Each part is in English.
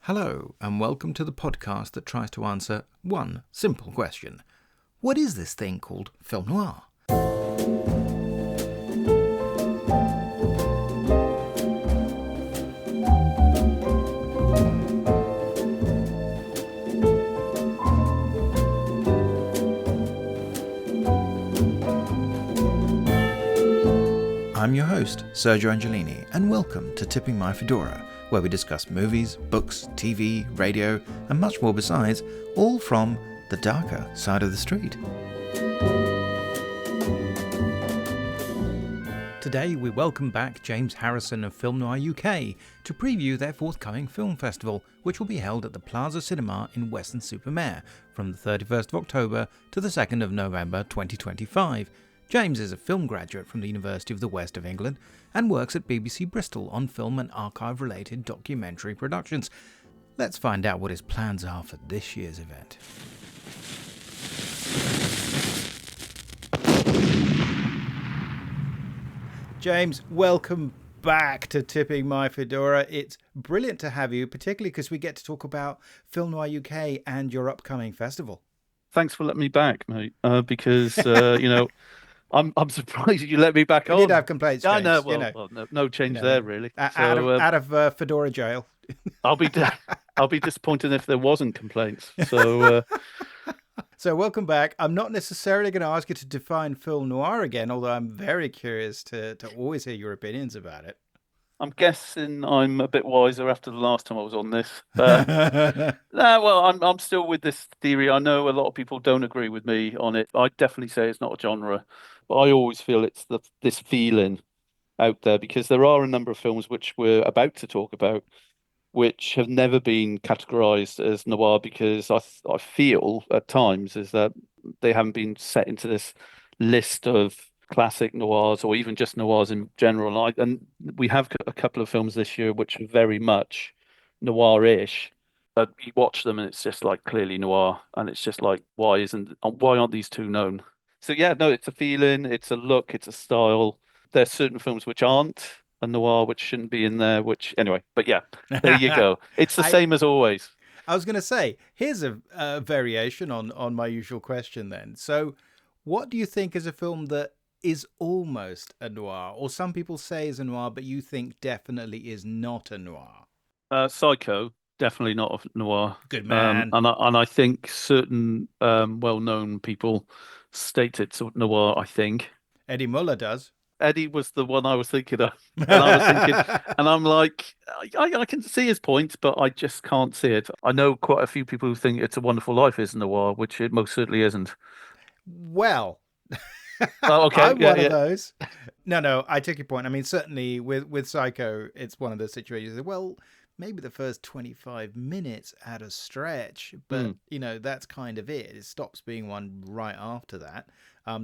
Hello, and welcome to the podcast that tries to answer one simple question. What is this thing called film noir? I'm your host, Sergio Angelini, and welcome to Tipping My Fedora, where we discuss movies, books, TV, radio, and much more besides, all from the darker side of the street. Today we welcome back James Harrison of Film Noir UK to preview their forthcoming film festival, which will be held at the Plaza Cinema in Weston-Super-Mare from the 31st of October to the 2nd of November 2025. James is a film graduate from the University of the West of England and works at BBC Bristol on film and archive-related documentary productions. Let's find out what his plans are for this year's event. James, welcome back to Tipping My Fedora. It's brilliant to have you, particularly because we get to talk about Film Noir UK and your upcoming festival. Thanks for letting me back, mate, because, I'm surprised you let me back on. You did have complaints, James. I know. Well, no change there, really. Out of Fedora jail. I'll be disappointed if there wasn't complaints. So welcome back. I'm not necessarily going to ask you to define film noir again, although I'm very curious to always hear your opinions about it. I'm guessing I'm a bit wiser after the last time I was on this. I'm still with this theory. I know a lot of people don't agree with me on it. I definitely say it's not a genre, but I always feel it's this feeling out there, because there are a number of films which we're about to talk about which have never been categorized as noir, because I feel at times is that they haven't been set into this list of classic noirs or even just noirs in general. And we have a couple of films this year which are very much noir-ish, but you watch them and it's just like clearly noir, and it's just like, why aren't these two known? So yeah, no, it's a feeling, it's a look, it's a style. There's certain films which aren't a noir, which shouldn't be in there, which anyway, but yeah, there you go. It's the same as always. I was going to say, here's a variation on my usual question then. So what do you think is a film that is almost a noir, or some people say is a noir, but you think definitely is not a noir? Psycho, definitely not a noir. Good man. And I think certain well-known people state it's noir, I think. Eddie Muller does. Eddie was the one I was thinking of. And I was thinking, and I'm like, I can see his point, but I just can't see it. I know quite a few people who think It's a Wonderful Life is noir, which it most certainly isn't. Well... Oh, okay. I'm one of those. No, I take your point. I mean, certainly with Psycho, it's one of those situations. Well, maybe the first 25 minutes at a stretch, but that's kind of it. It stops being one right after that,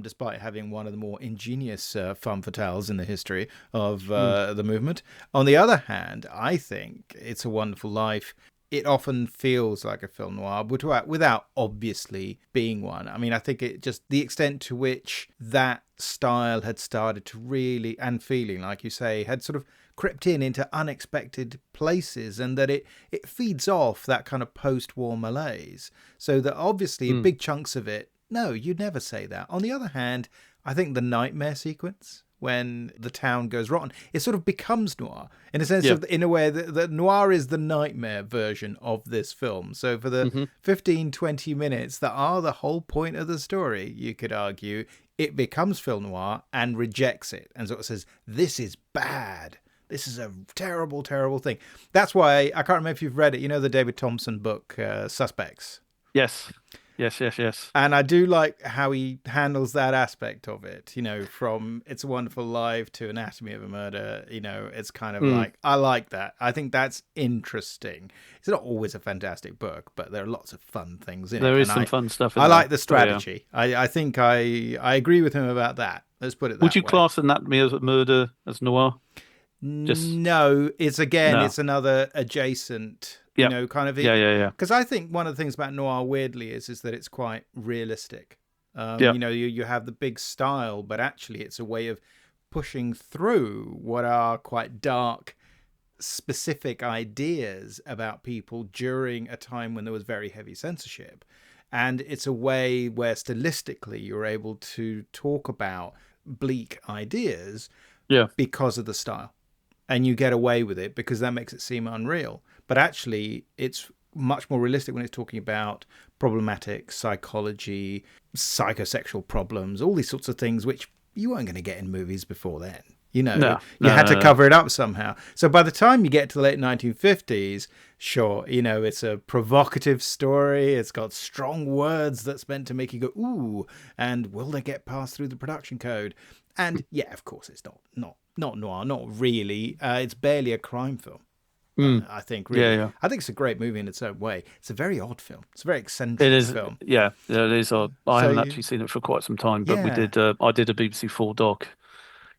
despite having one of the more ingenious femme fatales in the history of the movement. On the other hand, I think It's a Wonderful Life, it often feels like a film noir, but without obviously being one. I mean, I think it just the extent to which that style had started to really, and feeling, like you say, had sort of crept into unexpected places, and that it feeds off that kind of post-war malaise. So that obviously big chunks of it, no, you'd never say that. On the other hand, I think the nightmare sequence, when the town goes rotten, it sort of becomes noir in a sense of, in a way that noir is the nightmare version of this film. So for the 15-20 minutes that are the whole point of the story, you could argue it becomes film noir and rejects it and sort of says, this is bad. This is a terrible, terrible thing. That's why, I can't remember if you've read it, the David Thompson book, Suspects. Yes. And I do like how he handles that aspect of it, from It's a Wonderful Life to Anatomy of a Murder. It's kind of like, I like that. I think that's interesting. It's not always a fantastic book, but there are lots of fun things in it. There is some fun stuff in I there. like the strategy. Oh, yeah. I think I agree with him about that. Let's put it that way. Would you class Anatomy of a Murder as noir? No, it's another adjacent... kind of... Yeah. Because I think one of the things about noir, weirdly, is that it's quite realistic. You have the big style, but actually it's a way of pushing through what are quite dark specific ideas about people during a time when there was very heavy censorship. And it's a way where stylistically you're able to talk about bleak ideas Yeah. because of the style. And you get away with it because that makes it seem unreal. But actually, it's much more realistic when it's talking about problematic psychology, psychosexual problems, all these sorts of things which you weren't going to get in movies before then. You had to cover it up somehow. So by the time you get to the late 1950s, sure, it's a provocative story. It's got strong words that's meant to make you go, ooh, and will they get passed through the production code? And yeah, of course, it's not noir, not really. It's barely a crime film. I think, really. Yeah. I think it's a great movie in its own way. It's a very odd film. It's a very eccentric It is, film. yeah, it is odd. I haven't actually seen it for quite some time, but we Yeah. did. I did a BBC4 doc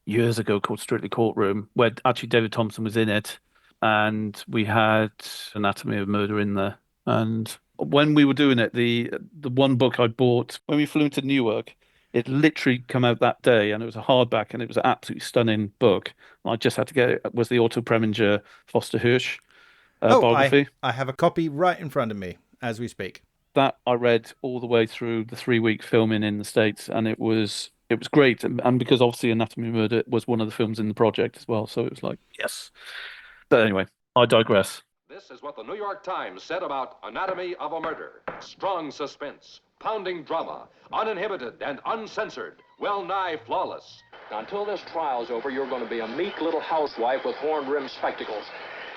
years ago called Strictly Courtroom, where actually David Thompson was in it, and we had Anatomy of Murder in there. And when we were doing it, the one book I bought when we flew into Newark, it literally come out that day, and it was a hardback, and it was an absolutely stunning book. I just had to get it. Was the Otto Preminger Foster Hirsch biography? I have a copy right in front of me as we speak. That I read all the way through the 3 week filming in the States, and it was great. And because obviously Anatomy of Murder was one of the films in the project as well, so it was like yes. But anyway, I digress. This is what the New York Times said about Anatomy of a Murder. Strong suspense, pounding drama, uninhibited and uncensored, well nigh flawless. Now, until this trial's over, you're going to be a meek little housewife with horn-rimmed spectacles.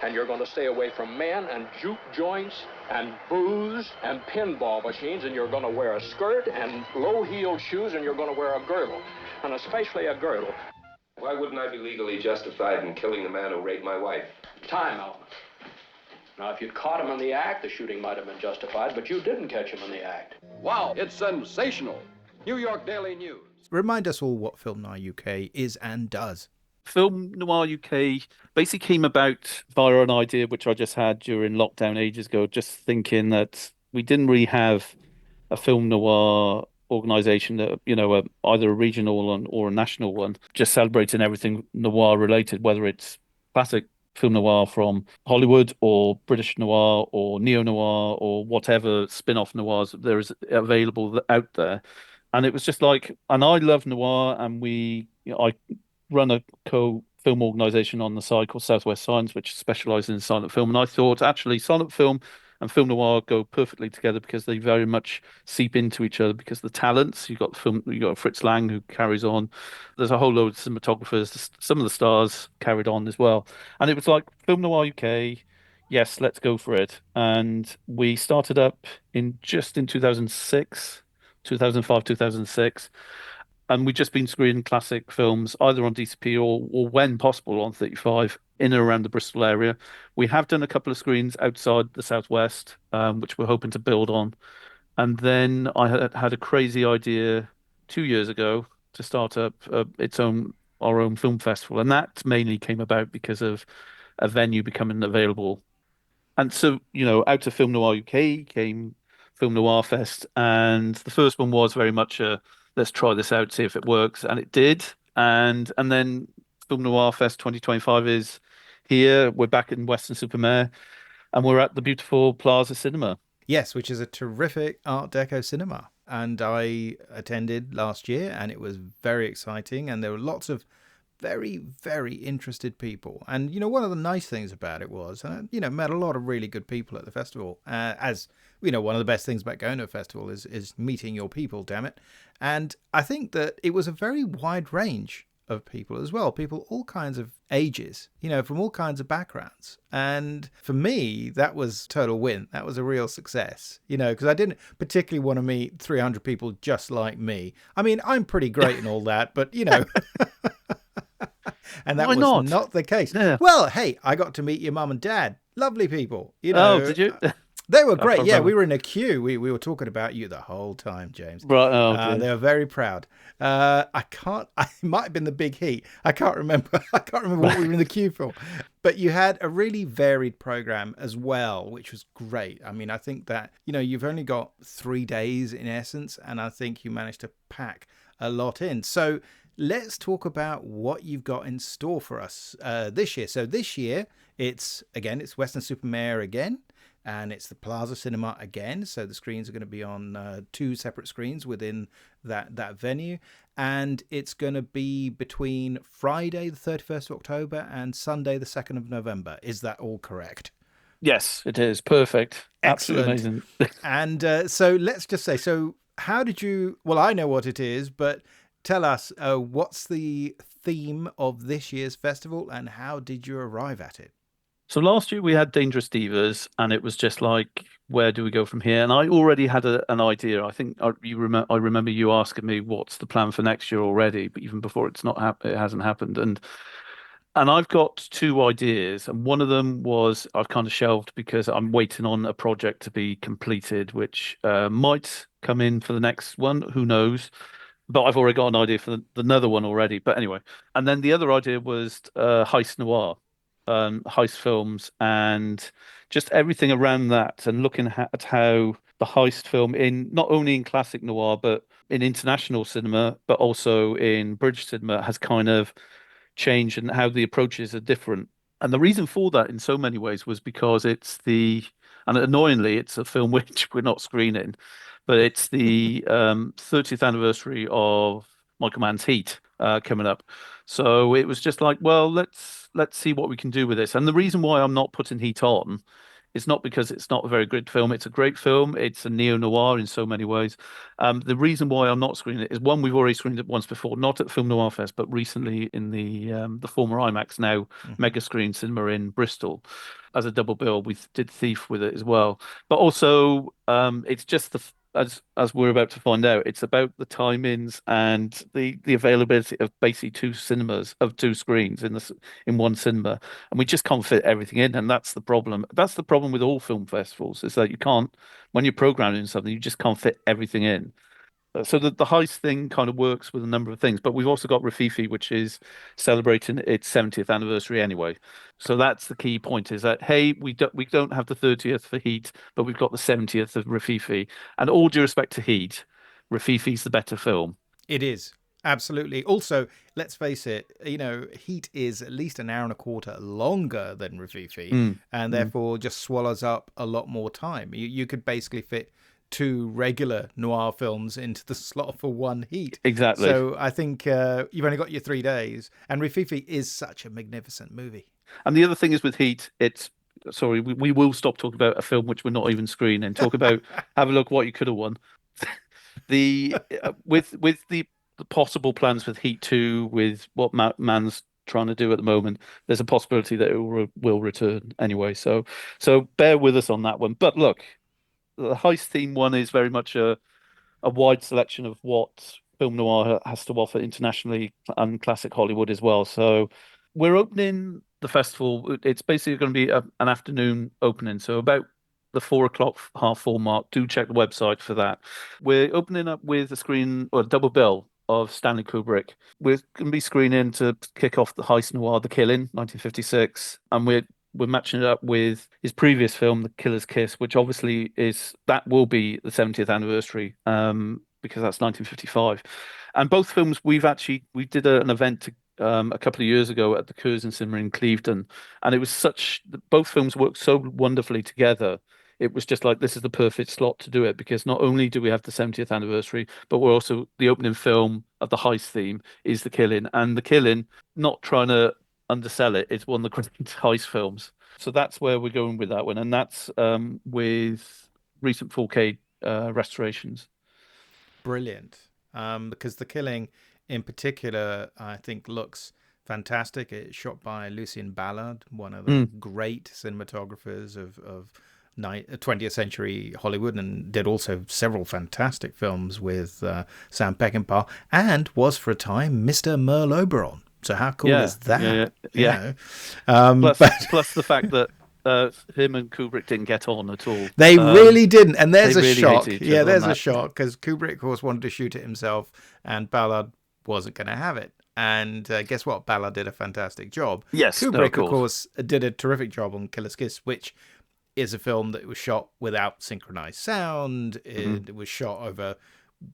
And you're going to stay away from men and juke joints and booze and pinball machines, and you're going to wear a skirt and low-heeled shoes, and you're going to wear a girdle, and especially a girdle. Why wouldn't I be legally justified in killing the man who raped my wife? Time, Alvin. Now, if you'd caught him in the act, the shooting might have been justified, but you didn't catch him in the act. Wow, it's sensational. New York Daily News. Remind us all what Film Noir UK is and does. Film Noir UK basically came about via an idea which I just had during lockdown ages ago, just thinking that we didn't really have a film noir organization that, either a regional one or a national one, just celebrating everything noir related, whether it's classic film noir from Hollywood or British noir or neo-noir or whatever spin-off noirs there is available out there. And it was just like, and I love noir, and I run a co-film organization on the side called Southwest Science, which specializes in silent film. And I thought actually silent film and film noir go perfectly together because they very much seep into each other because the talents, you got Fritz Lang who carries on. There's a whole load of cinematographers. Some of the stars carried on as well. And it was like Film Noir UK, yes, let's go for it. And we started up in 2006, 2005, 2006. And we've just been screening classic films either on DCP or when possible on 35 in and around the Bristol area. We have done a couple of screens outside the Southwest, which we're hoping to build on. And then I had a crazy idea 2 years ago to start up our own film festival. And that mainly came about because of a venue becoming available. And so, out of Film Noir UK came Film Noir Fest. And the first one was very much let's try this out, see if it works, and it did. And then Film Noir Fest 2025 is here. We're back in Weston-Super-Mare, and we're at the beautiful Plaza Cinema. Yes, which is a terrific Art Deco cinema. And I attended last year, and it was very exciting. And there were lots of very, very interested people. And, one of the nice things about it was, met a lot of really good people at the festival. As one of the best things about going to a festival is meeting your people, damn it. And I think that it was a very wide range of people as well. People all kinds of ages, from all kinds of backgrounds. And for me, that was total win. That was a real success, because I didn't particularly want to meet 300 people just like me. I mean, I'm pretty great and all that, but, and that was not the case. Yeah. Well, hey, I got to meet your mum and dad. Lovely people. Oh, did you? They were great. Yeah, we were in a queue. We were talking about you the whole time, James. Right. Oh, they were very proud. I might have been the big heat. I can't remember. I can't remember what we were in the queue for. But you had a really varied program as well, which was great. I mean, I think that, you've only got 3 days in essence, and I think you managed to pack a lot in. So let's talk about what you've got in store for us this year. So this year, it's Weston-Super-Mare again, and it's the Plaza Cinema again. So the screens are going to be on 2 separate screens within that venue. And it's going to be between Friday, the 31st of October, and Sunday, the 2nd of November. Is that all correct? Yes, it is. Perfect. Excellent. Absolutely amazing. And so let's just say, so how did you, well, I know what it is, but tell us, what's the theme of this year's festival and how did you arrive at it? So last year we had Dangerous Divas, and it was just like, where do we go from here? And I already had an idea. I think I remember you asking me what's the plan for next year already, but even before it hasn't happened. And I've got 2 ideas, and one of them was I've kind of shelved because I'm waiting on a project to be completed, which might come in for the next one. Who knows? But I've already got an idea for another one already. But anyway, and then the other idea was heist noir, heist films, and just everything around that, and looking at how the heist film in not only in classic noir, but in international cinema, but also in British cinema has kind of change and how the approaches are different. And the reason for that in so many ways was because and annoyingly, it's a film which we're not screening, but it's the 30th anniversary of Michael Mann's Heat coming up. So it was just like, well, let's see what we can do with this. And the reason why I'm not putting Heat on is not because it's not a very good film. It's a great film. It's a neo-noir in so many ways. The reason why I'm not screening it is, one, we've already screened it once before, not at Film Noir Fest, but recently in the former IMAX, now Mega Screen Cinema in Bristol, as a double bill. We did Thief with it as well. But also, it's just as we're about to find out, it's about the timings and the availability of basically 2 screens in one cinema, and we just can't fit everything in, and that's the problem. That's the problem with all film festivals, is that you can't, when you're programming something, you just can't fit everything in. So the heist thing kind of works with a number of things, but we've also got RIFIFI, which is celebrating its 70th anniversary anyway. So that's the key point, is that, hey, we don't have the 30th for Heat, but we've got the 70th of RIFIFI. And all due respect to Heat, RIFIFI's the better film. It is. Absolutely. Also, let's face it, Heat is at least an hour and a quarter longer than RIFIFI, and therefore just swallows up a lot more time. You could basically fit 2 regular noir films into the slot for one Heat. Exactly. So I think you've only got your 3 days, and RIFIFI is such a magnificent movie. And the other thing is with Heat, we will stop talking about a film which we're not even screening. Talk about have a look what you could have won. With the possible plans with Heat 2, with what Mann's trying to do at the moment, there's a possibility that it will return anyway. So bear with us on that one. But look, the heist theme one is very much a wide selection of what film noir has to offer internationally, and classic Hollywood as well. So we're opening the festival. It's basically going to be an afternoon opening. So about the 4:00, 4:30 mark. Do check the website for that. We're opening up with a screen or a double bill of Stanley Kubrick. We're going to be screening to kick off the heist noir, The Killing, 1956, and we're matching it up with his previous film, The Killer's Kiss, which obviously will be the 70th anniversary, because that's 1955. And both films we did an event a couple of years ago at the Curzon Cinema in Clevedon, and it was both films worked so wonderfully together. It was just like, this is the perfect slot to do it, because not only do we have the 70th anniversary, but we're also, the opening film of the heist theme is The Killing, and The Killing, not trying to undersell it, it's one of the great heist films. So that's where we're going with that one, and that's with recent 4K restorations. Brilliant. Because The Killing in particular, I think, looks fantastic. It's shot by Lucien Ballard, one of the great cinematographers of 20th century Hollywood, and did also several fantastic films with Sam Peckinpah, and was for a time Mr. Merle Oberon. So how cool is that? Yeah. Plus the fact that him and Kubrick didn't get on at all. They really didn't, and there's a really shock. Yeah, there's a shock, because Kubrick, of course, wanted to shoot it himself, and Ballard wasn't going to have it. And guess what? Ballard did a fantastic job. Yes, Kubrick, of course, did a terrific job on Killer's Kiss, which is a film that was shot without synchronized sound. It was shot over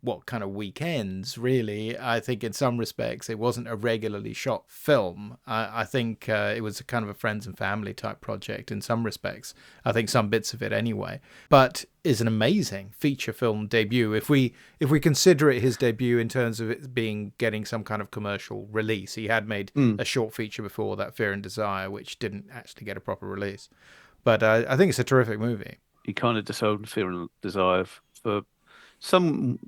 what kind of weekends, really. I think in some respects it wasn't a regularly shot film. I think it was a kind of a friends and family type project in some respects. I think some bits of it anyway. But is an amazing feature film debut. If we consider it his debut in terms of it getting some kind of commercial release. He had made a short feature before that, Fear and Desire, which didn't actually get a proper release. But I think it's a terrific movie. He kind of disowned Fear and Desire for some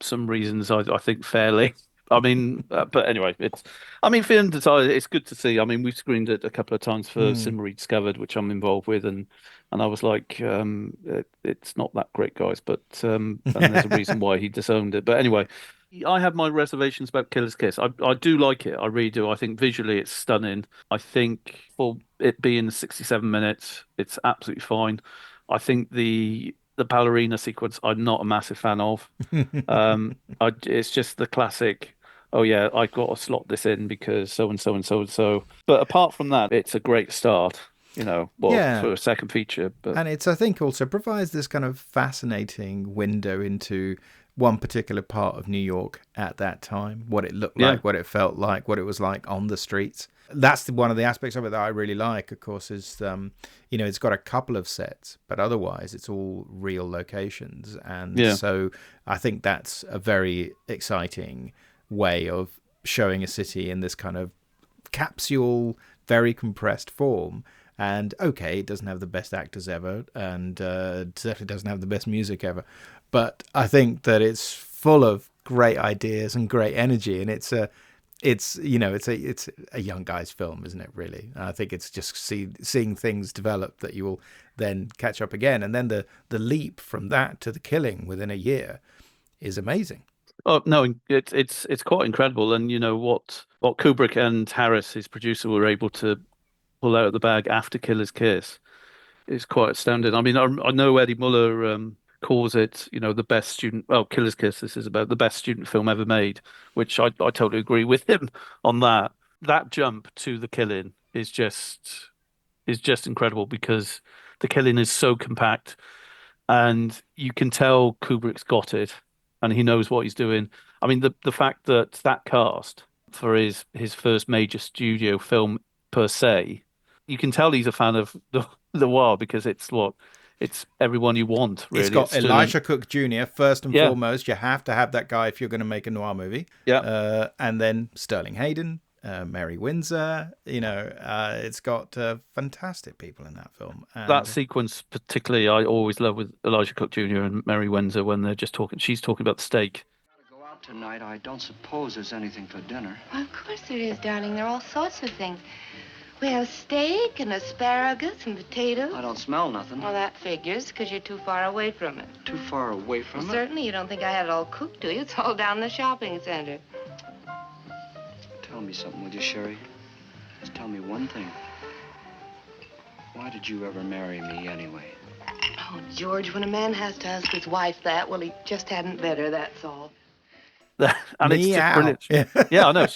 reasons, I think fairly. I mean, but anyway, Fear and Desire, it's good to see. I mean, we've screened it a couple of times for Cinema Rediscovered, which I'm involved with, and I was like, it's not that great, guys, but and there's a reason why he disowned it. But anyway, I have my reservations about Killer's Kiss. I do like it, I really do. I think visually it's stunning. I think for it being 67 minutes, it's absolutely fine. I think the ballerina sequence I'm not a massive fan of. It's just the classic, oh yeah, I've got to slot this in because so and so and so and so. But apart from that, it's a great start, for a second feature. But and it's, I think, also provides this kind of fascinating window into one particular part of New York at that time, what it looked like, what it felt like, what it was like on the streets. That's one of the aspects of it that I really like, of course, is, it's got a couple of sets, but otherwise it's all real locations. And so I think that's a very exciting way of showing a city in this kind of capsule, very compressed form. And okay, it doesn't have the best actors ever, and certainly doesn't have the best music ever. But I think that it's full of great ideas and great energy, and it's a young guy's film, isn't it? Really, I think it's just seeing things develop that you will then catch up again, and then the leap from that to The Killing within a year is amazing. Oh no, it's quite incredible, and what Kubrick and Harris, his producer, were able to pull out of the bag after Killer's Kiss is quite astounding. I mean, I know Eddie Muller calls it, the best student. Well, Killer's Kiss, this is about the best student film ever made, which I totally agree with him on that. That jump to The Killing is just incredible because The Killing is so compact, and you can tell Kubrick's got it, and he knows what he's doing. I mean, the fact that cast for his first major studio film per se, you can tell he's a fan of the noir because it's everyone you want, really. It's got Elijah Cook Jr. first and foremost. You have to have that guy if you're going to make a noir movie. Yeah. And then Sterling Hayden, Mary Windsor. It's got fantastic people in that film. And that sequence, particularly, I always love with Elijah Cook Jr. and Mary Windsor when they're just talking. She's talking about the steak. Go out tonight. I don't suppose there's anything for dinner. Well, of course there is, darling. There are all sorts of things. We have steak and asparagus and potatoes. I don't smell nothing. Well, that figures, because you're too far away from it. Too far away from it? Certainly you don't think I had it all cooked, do you? It's all down in the shopping center. Tell me something, will you, Sherry? Just tell me one thing. Why did you ever marry me anyway? Oh, George, when a man has to ask his wife that, well, he just hadn't better, that's all. And it's just brilliant. Yeah, I know.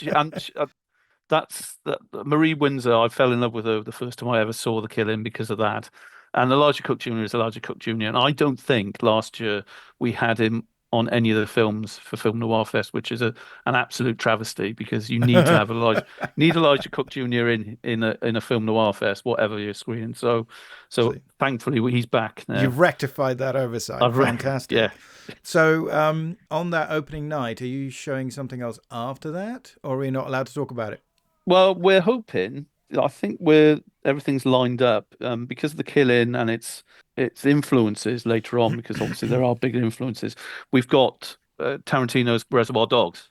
That's Marie Windsor. I fell in love with her the first time I ever saw The Killing because of that. And Elijah Cook Jr. is Elijah Cook Jr. And I don't think last year we had him on any of the films for Film Noir Fest, which is an absolute travesty because you need to have Elijah Cook Jr. in a Film Noir Fest, whatever you're screening. So thankfully he's back now. You've rectified that oversight. Fantastic. Yeah. So on that opening night, are you showing something else after that, or are we not allowed to talk about it? Well, we're hoping. I think everything's lined up because of The Killing and its influences later on, because obviously there are big influences. We've got Tarantino's Reservoir Dogs,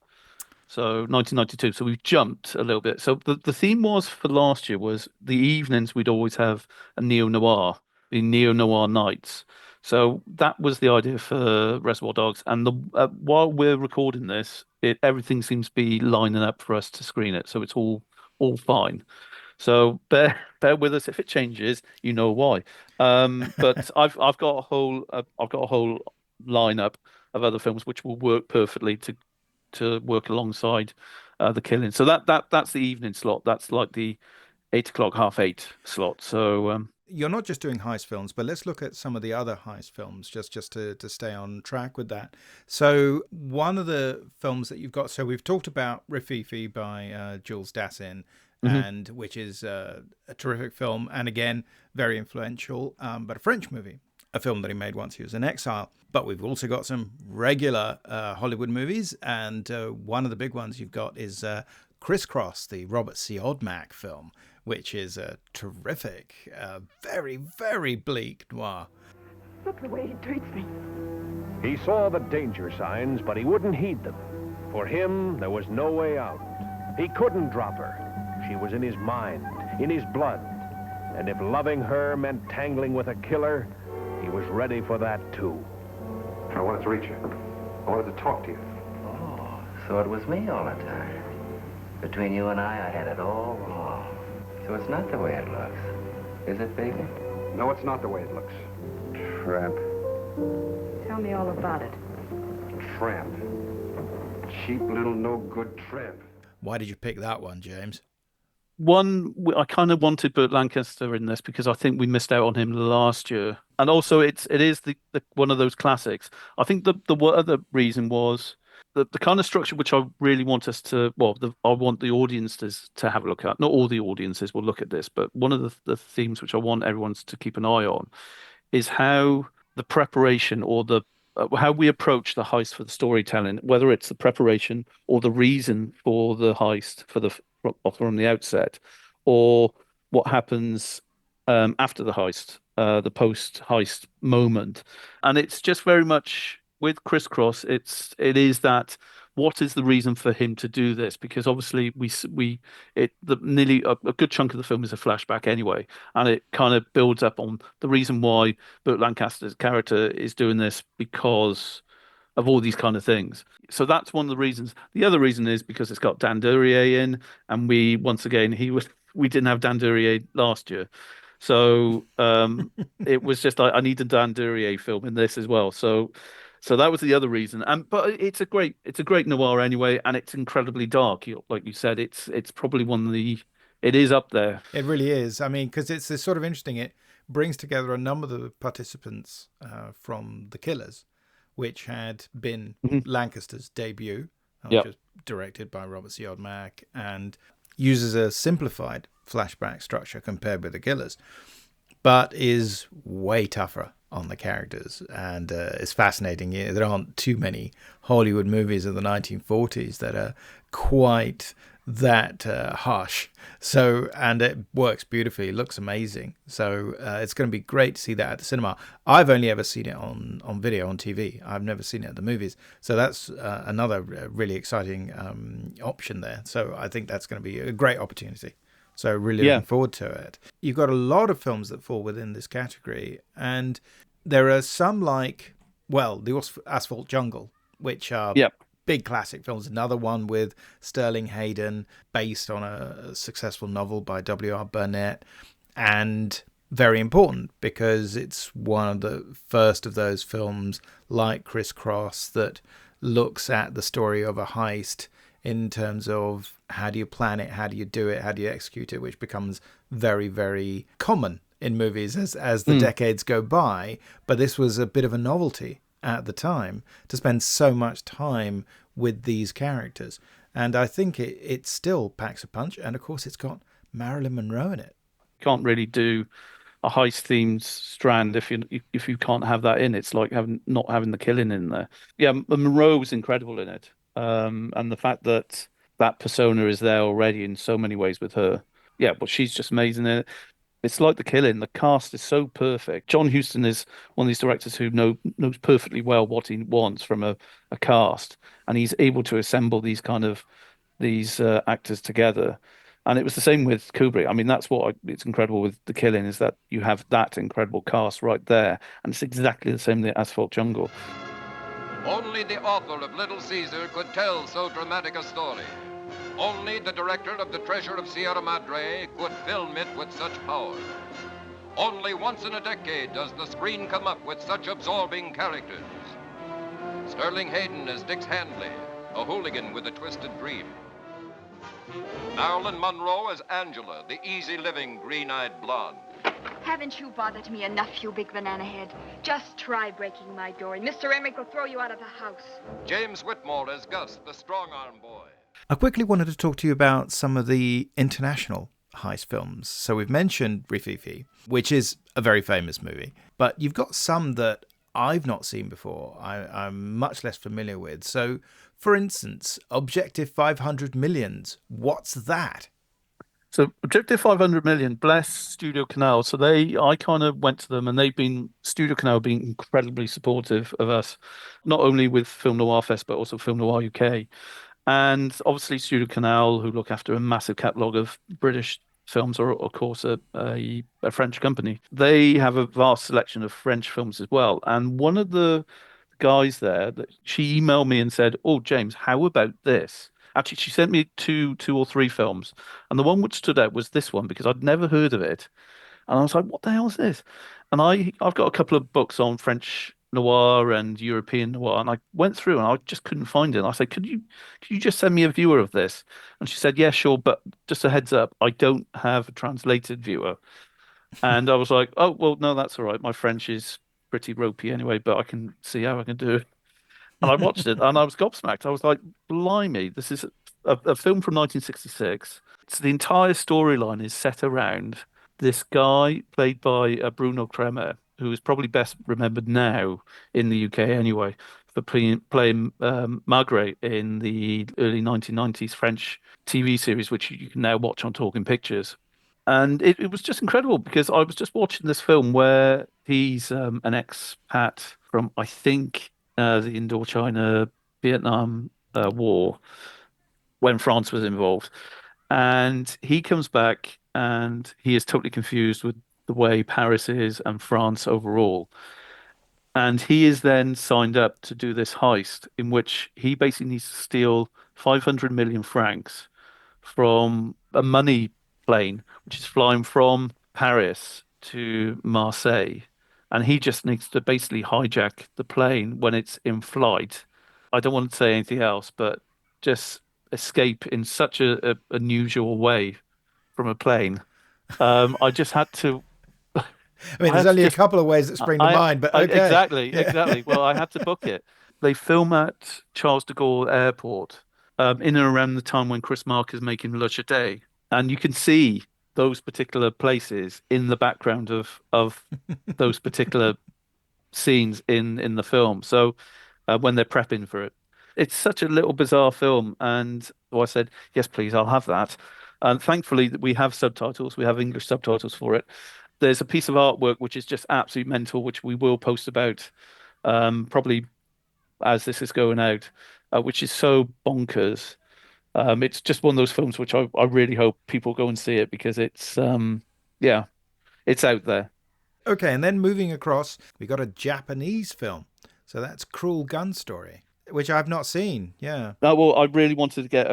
so 1992. So we've jumped a little bit. So the theme was for last year was the evenings we'd always have a neo-noir, the neo-noir nights. So that was the idea for Reservoir Dogs. And while we're recording this, everything seems to be lining up for us to screen it. So it's all fine. So bear with us if it changes. You know why. But I've got a whole lineup of other films which will work perfectly to work alongside The Killing. So that's the evening slot. That's like the 8 o'clock, 8:30 slot. So you're not just doing heist films, but let's look at some of the other heist films just to stay on track with that. So one of the films that you've got, so we've talked about RIFIFI by Jules Dassin, and which is a terrific film, and again, very influential, but a French movie, a film that he made once he was in exile. But we've also got some regular Hollywood movies, and one of the big ones you've got is CRISS, the Robert Siodmak film, which is a terrific, very, very bleak noir. Look the way he treats me. He saw the danger signs, but he wouldn't heed them. For him, there was no way out. He couldn't drop her. She was in his mind, in his blood. And if loving her meant tangling with a killer, he was ready for that too. I wanted to reach you. I wanted to talk to you. Oh, so it was me all the time. Between you and I had it all wrong. So it's not the way it looks. Is it, baby? No, it's not the way it looks. Tramp. Tell me all about it. Tramp. Cheap little no-good tramp. Why did you pick that one, James? One, I kind of wanted Burt Lancaster in this because I think we missed out on him last year, and also it is the one of those classics. I think the other reason was the kind of structure which I really want us to, I want the audiences to have a look at. Not all the audiences will look at this, but one of the themes which I want everyone to keep an eye on is how the preparation or how we approach the heist for the storytelling, whether it's the preparation or the reason for the heist from the outset, or what happens after the heist, the post-heist moment. And it's just very much with CRISS. It is that what is the reason for him to do this? Because obviously nearly a good chunk of the film is a flashback anyway, and it kind of builds up on the reason why Burt Lancaster's character is doing this because of all these kind of things. So that's one of the reasons. The other reason is because it's got Dan Duryea in, and we didn't have Dan Duryea last year. So it was just I needed Dan Duryea film in this as well. So that was the other reason. But it's a great noir anyway, and it's incredibly dark. Like you said, it's probably it is up there. It really is. I mean, because it's sort of interesting. It brings together a number of the participants from The Killers, which had been Lancaster's debut, which was directed by Robert Siodmak, and uses a simplified flashback structure compared with The Killers, but is way tougher on the characters, and it's fascinating. There aren't too many Hollywood movies of the 1940s that are quite that harsh. So, and it works beautifully. It looks amazing. So it's going to be great to see that at the cinema. I've only ever seen it on video, on TV. I've never seen it at the movies. So that's another really exciting option there. So I think that's going to be a great opportunity. So really looking forward to it. You've got a lot of films that fall within this category, and there are some like, the Asphalt Jungle, which are big classic films. Another one with Sterling Hayden, based on a successful novel by W.R. Burnett, and very important because it's one of the first of those films like CRISS that looks at the story of a heist in terms of how do you plan it, how do you do it, how do you execute it, which becomes very, very common in movies as the decades go by. But this was a bit of a novelty at the time to spend so much time with these characters. And I think it still packs a punch. And of course, it's got Marilyn Monroe in it. Can't really do a heist themed strand if you can't have that in. It's like not having the killing in there. Yeah, Monroe was incredible in it. And the fact that persona is there already in so many ways with her. Yeah, but she's just amazing in it. It's like The Killing. The cast is so perfect. John Huston is one of these directors who knows perfectly well what he wants from a cast, and he's able to assemble these actors together. And it was the same with Kubrick. I mean, that's it's incredible with The Killing, is that you have that incredible cast right there, and it's exactly the same with Asphalt Jungle. Only the author of Little Caesar could tell so dramatic a story. Only the director of The Treasure of Sierra Madre could film it with such power. Only once in a decade does the screen come up with such absorbing characters. Sterling Hayden as Dix Handley, a hooligan with a twisted dream. Marilyn Monroe as Angela, the easy-living, green-eyed blonde. Haven't you bothered me enough, you big banana head? Just try breaking my door, and Mr. Emmerich will throw you out of the house. James Whitmore as Gus, the strong-arm boy. I quickly wanted to talk to you about some of the international heist films. So we've mentioned RIFIFI, which is a very famous movie, but you've got some that I've not seen before, I'm much less familiar with. So, for instance, Objective 500 Millions, what's that? So Objective 500 Million, bless Studio Canal. So I kind of went to them, and Studio Canal being incredibly supportive of us, not only with Film Noir Fest, but also Film Noir UK. And obviously Studio Canal, who look after a massive catalogue of British films, are of course a French company. They have a vast selection of French films as well. And one of the guys there, she emailed me and said, "Oh, James, how about this?" Actually, she sent me two or three films, and the one which stood out was this one because I'd never heard of it, and I was like, "What the hell is this?" And I've got a couple of books on French noir and European noir, and I went through and I just couldn't find it. And I said, could you just send me a viewer of this?" And she said, "Yeah, sure, but just a heads up, I don't have a translated viewer." And I was like, "Oh, well, no, that's all right. My French is pretty ropey anyway, but I can see how I can do it." And I watched it and I was gobsmacked. I was like, blimey, this is a film from 1966. So the entire storyline is set around this guy played by Bruno Kremer, who is probably best remembered now in the UK anyway, for playing Magre in the early 1990s French TV series, which you can now watch on Talking Pictures. And it was just incredible because I was just watching this film where he's an expat from, I think, the Indochina Vietnam War when France was involved. And he comes back and he is totally confused with the way Paris is and France overall. And he is then signed up to do this heist in which he basically needs to steal 500 million francs from a money plane, which is flying from Paris to Marseille. And he just needs to basically hijack the plane when it's in flight. I don't want to say anything else, but just escape in such a unusual way from a plane. I just had to. I mean, there's only a couple of ways that spring to mind, but okay. Exactly. Well, I had to book it. They film at Charles de Gaulle Airport in and around the time when Chris Mark is making Le Château. And you can see those particular places in the background of those particular scenes in the film. So when they're prepping for it, it's such a little bizarre film. And so I said, "Yes, please, I'll have that." And thankfully, we have subtitles. We have English subtitles for it. There's a piece of artwork which is just absolutely mental, which we will post about probably as this is going out, which is so bonkers. It's just one of those films which I really hope people go and see it because it's it's out there. Okay, and then moving across, we got a Japanese film. So that's Cruel Gun Story, which I've not seen. Yeah. Well, I really wanted to get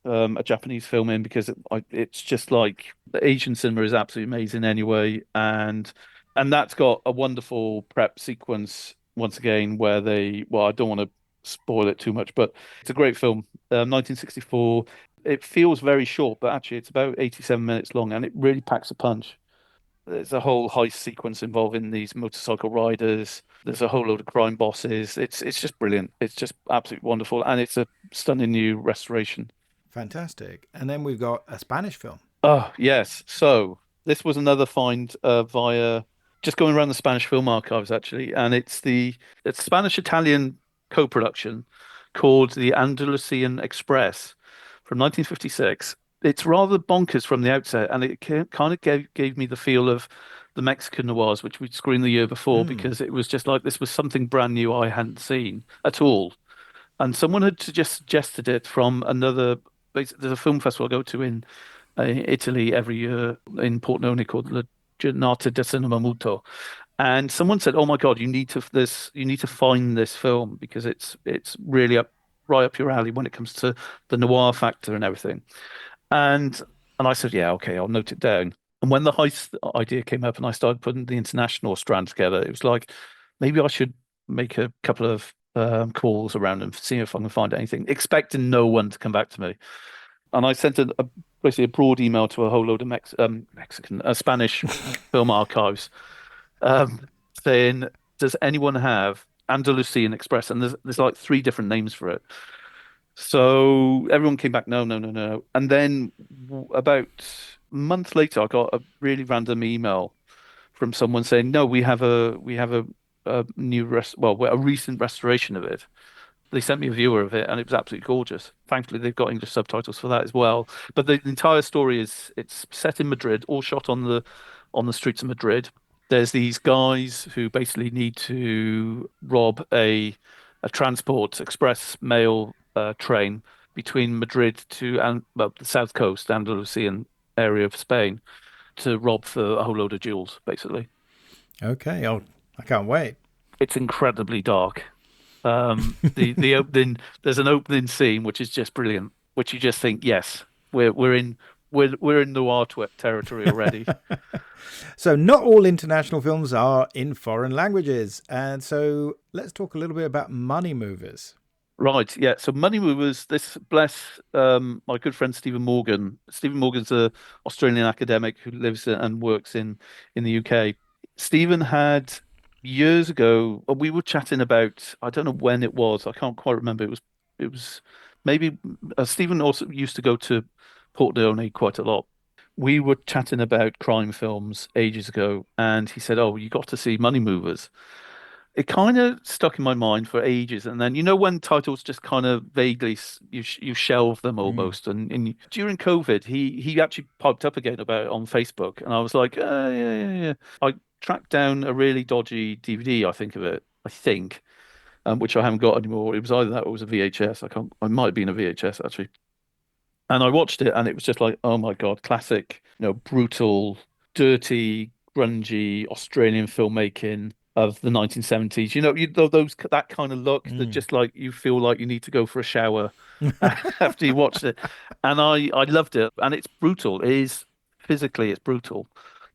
a Japanese film in because it's just like the Asian cinema is absolutely amazing anyway, and that's got a wonderful prep sequence once again where I don't want to spoil it too much, but it's a great film. 1964. It feels very short, but actually it's about 87 minutes long, and it really packs a punch. There's a whole heist sequence involving these motorcycle riders. There's a whole load of crime bosses. It's just brilliant. It's just absolutely wonderful, and it's a stunning new restoration. Fantastic. And then we've got a Spanish film. Oh, yes. So this was another find via just going around the Spanish film archives, actually, and it's Spanish-Italian co-production called The Andalusian Express from 1956. It's rather bonkers from the outset, and it kind of gave me the feel of the Mexican noirs, which we'd screened the year before, because it was just like this was something brand new I hadn't seen at all. And someone had just suggested it from another. There's a film festival I go to in Italy every year in Pordenone called La Giornata del Cinema Muto. And someone said, "Oh my God, you need to find this film because it's really right up your alley when it comes to the noir factor and everything." And I said, "Yeah, okay, I'll note it down." And when the heist idea came up and I started putting the international strand together, it was like, maybe I should make a couple of calls around and see if I can find anything, expecting no one to come back to me. and I sent basically a broad email to a whole load of Spanish film archives, saying, "Does anyone have Andalusian Express?" And there's like three different names for it. So everyone came back, no, no, no, no. And then about a month later, I got a really random email from someone saying, "No, we have a a recent restoration of it." They sent me a viewer of it, and it was absolutely gorgeous. Thankfully, they've got English subtitles for that as well. But the entire story it's set in Madrid, all shot on the streets of Madrid. There's these guys who basically need to rob a transport express mail train between Madrid to the south coast, Andalusian area of Spain, to rob for a whole load of jewels, basically. Okay, I can't wait. It's incredibly dark. The opening, there's an opening scene which is just brilliant, which you just think, yes, we're in noir territory already. So not all international films are in foreign languages, and so let's talk a little bit about Money Movers. Right, yeah. So Money Movers, this bless my good friend Stephen Morgan. Stephen Morgan's a Australian academic who lives and works in the UK. Stephen had years ago, we were chatting about, I don't know when it was, I can't quite remember. It was maybe Stephen also used to go to Port Leone quite a lot. We were chatting about crime films ages ago, and he said, "Oh, you got to see Money Movers." It kind of stuck in my mind for ages, and then when titles just kind of vaguely you shelve them almost. And during COVID, he actually piped up again about it on Facebook, and I was like, yeah, yeah, yeah. I tracked down a really dodgy DVD, I think of it, which I haven't got anymore. It was either that or it was a VHS. I might have been a VHS actually. And I watched it, and it was just like, oh my God, classic, brutal, dirty, grungy Australian filmmaking of the 1970s. That kind of look that just like you feel like you need to go for a shower after you watched it. And I loved it. And it's brutal. Physically, it's brutal.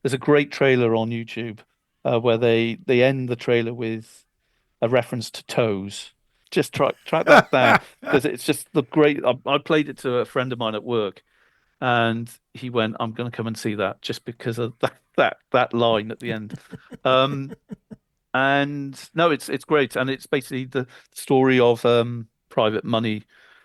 There's a great trailer on YouTube where they end the trailer with a reference to toes. Just track that down because it's just the great. I played it to a friend of mine at work, and he went, "I'm going to come and see that just because of that line at the end." And no, it's great, and it's basically the story of private money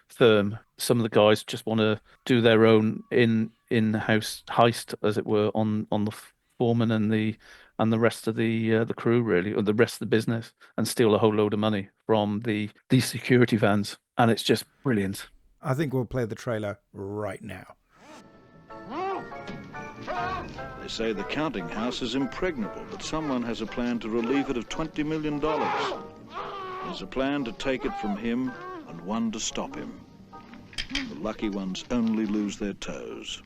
firm. Some of the guys just want to do their own in-house heist, as it were, on the foreman and the rest of the crew, really, or the rest of the business, and steal a whole load of money from these security vans, and it's just brilliant. I think we'll play the trailer right now. They say the counting house is impregnable, but someone has a plan to relieve it of $20 million. There's a plan to take it from him and one to stop him. The lucky ones only lose their toes.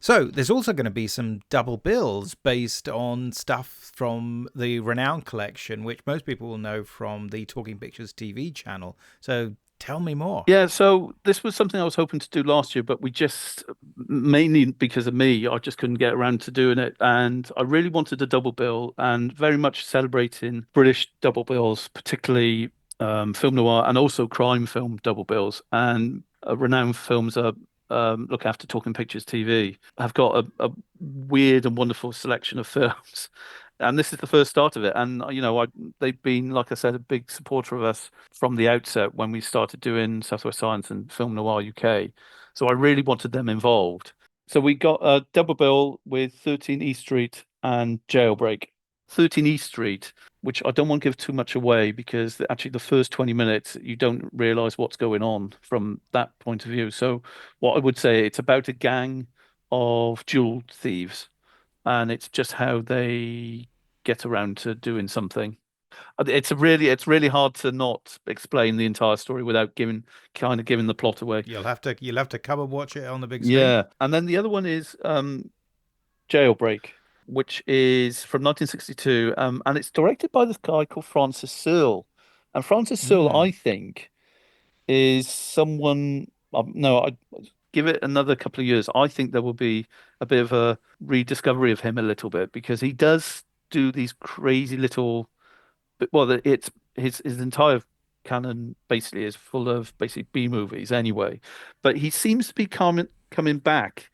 So there's also going to be some double bills based on stuff from the Renown collection, which most people will know from the Talking Pictures TV channel. So tell me more. Yeah, so this was something I was hoping to do last year, but we just, mainly because of me, I just couldn't get around to doing it. And I really wanted a double bill, and very much celebrating British double bills, particularly film noir and also crime film double bills. And Renowned Films are look after Talking Pictures TV. I've got a weird and wonderful selection of films. And this is the first start of it. And, they've been, like I said, a big supporter of us from the outset when we started doing Southwest Science and Film Noir UK. So I really wanted them involved. So we got a double bill with 13 East Street and Jailbreak. 13 East Street, which I don't want to give too much away because actually the first 20 minutes, you don't realize what's going on from that point of view. So what I would say, it's about a gang of jewel thieves, and it's just how they get around to doing something. It's really hard to not explain the entire story without giving the plot away. You'll have to come and watch it on the big screen. Yeah, and then the other one is Jailbreak, which is from 1962, and it's directed by this guy called Francis Searle. And Francis Searle, I think, is someone. No, I give it another couple of years. I think there will be a bit of a rediscovery of him a little bit because he does do these crazy little. Well, it's his entire canon basically is full of basically B movies anyway. But he seems to be coming back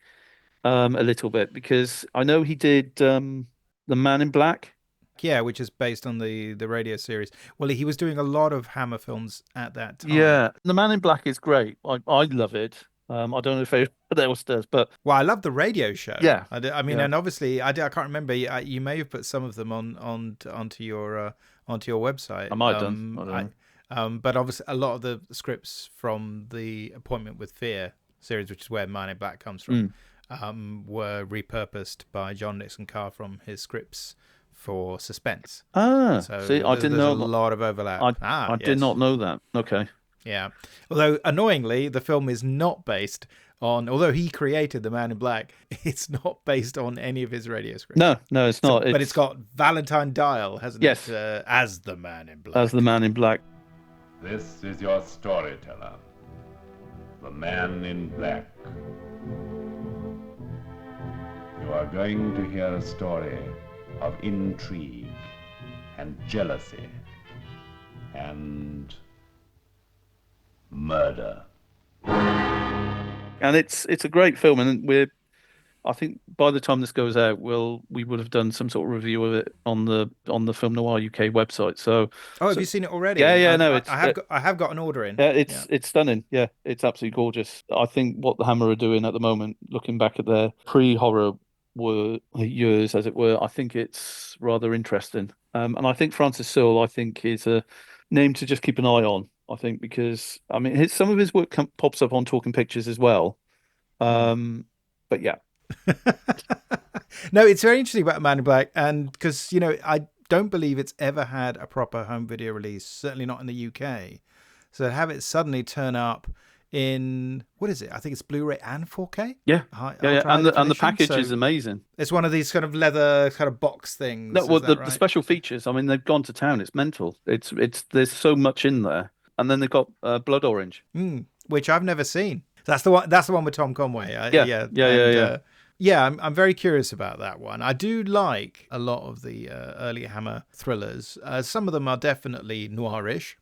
a little bit, because I know he did The Man in Black. Yeah, which is based on the radio series. Well, he was doing a lot of Hammer films at that time. Yeah, The Man in Black is great. I love it. I don't know if anyone else does, but well, I love the radio show. Yeah, I mean, and obviously, I can't remember. You may have put some of them onto your website. I might have done. I don't know. But obviously, a lot of the scripts from the Appointment with Fear series, which is where Man in Black comes from, were repurposed by John Nixon Carr from his scripts for Suspense. So see, I didn't know. There's a lot of overlap. I did not know that. Okay. Yeah. Although, annoyingly, the film is not based on, although he created The Man in Black, it's not based on any of his radio scripts. No, it's not. But it's got Valentine Dial, hasn't it? As the Man in Black. As the Man in Black. This is your storyteller, the Man in Black. You are going to hear a story of intrigue and jealousy and murder. And it's a great film, and I think by the time this goes out, we would have done some sort of review of it on the Film Noir UK website. So have you seen it already? Yeah, I have got an order in. Yeah, it's stunning. Yeah, it's absolutely gorgeous. I think what the Hammer are doing at the moment, looking back at their pre-horror years, as it were, I think it's rather interesting. And I think Francis Searle, I think, is a name to just keep an eye on. I think, because I mean, some of his work pops up on Talking Pictures as well. But yeah. No, it's very interesting about Man in Black, and because I don't believe it's ever had a proper home video release, certainly not in the UK. So to have it suddenly turn up in, what is it? I think it's Blu-ray and 4K. Yeah. And the package is amazing. It's one of these kind of leather kind of box things. No, well, the special features, I mean, they've gone to town. It's mental. It's there's so much in there. And then they've got Blood Orange, which I've never seen. That's the one. That's the one with Tom Conway. Yeah. I'm very curious about that one. I do like a lot of the early Hammer thrillers. Some of them are definitely noirish.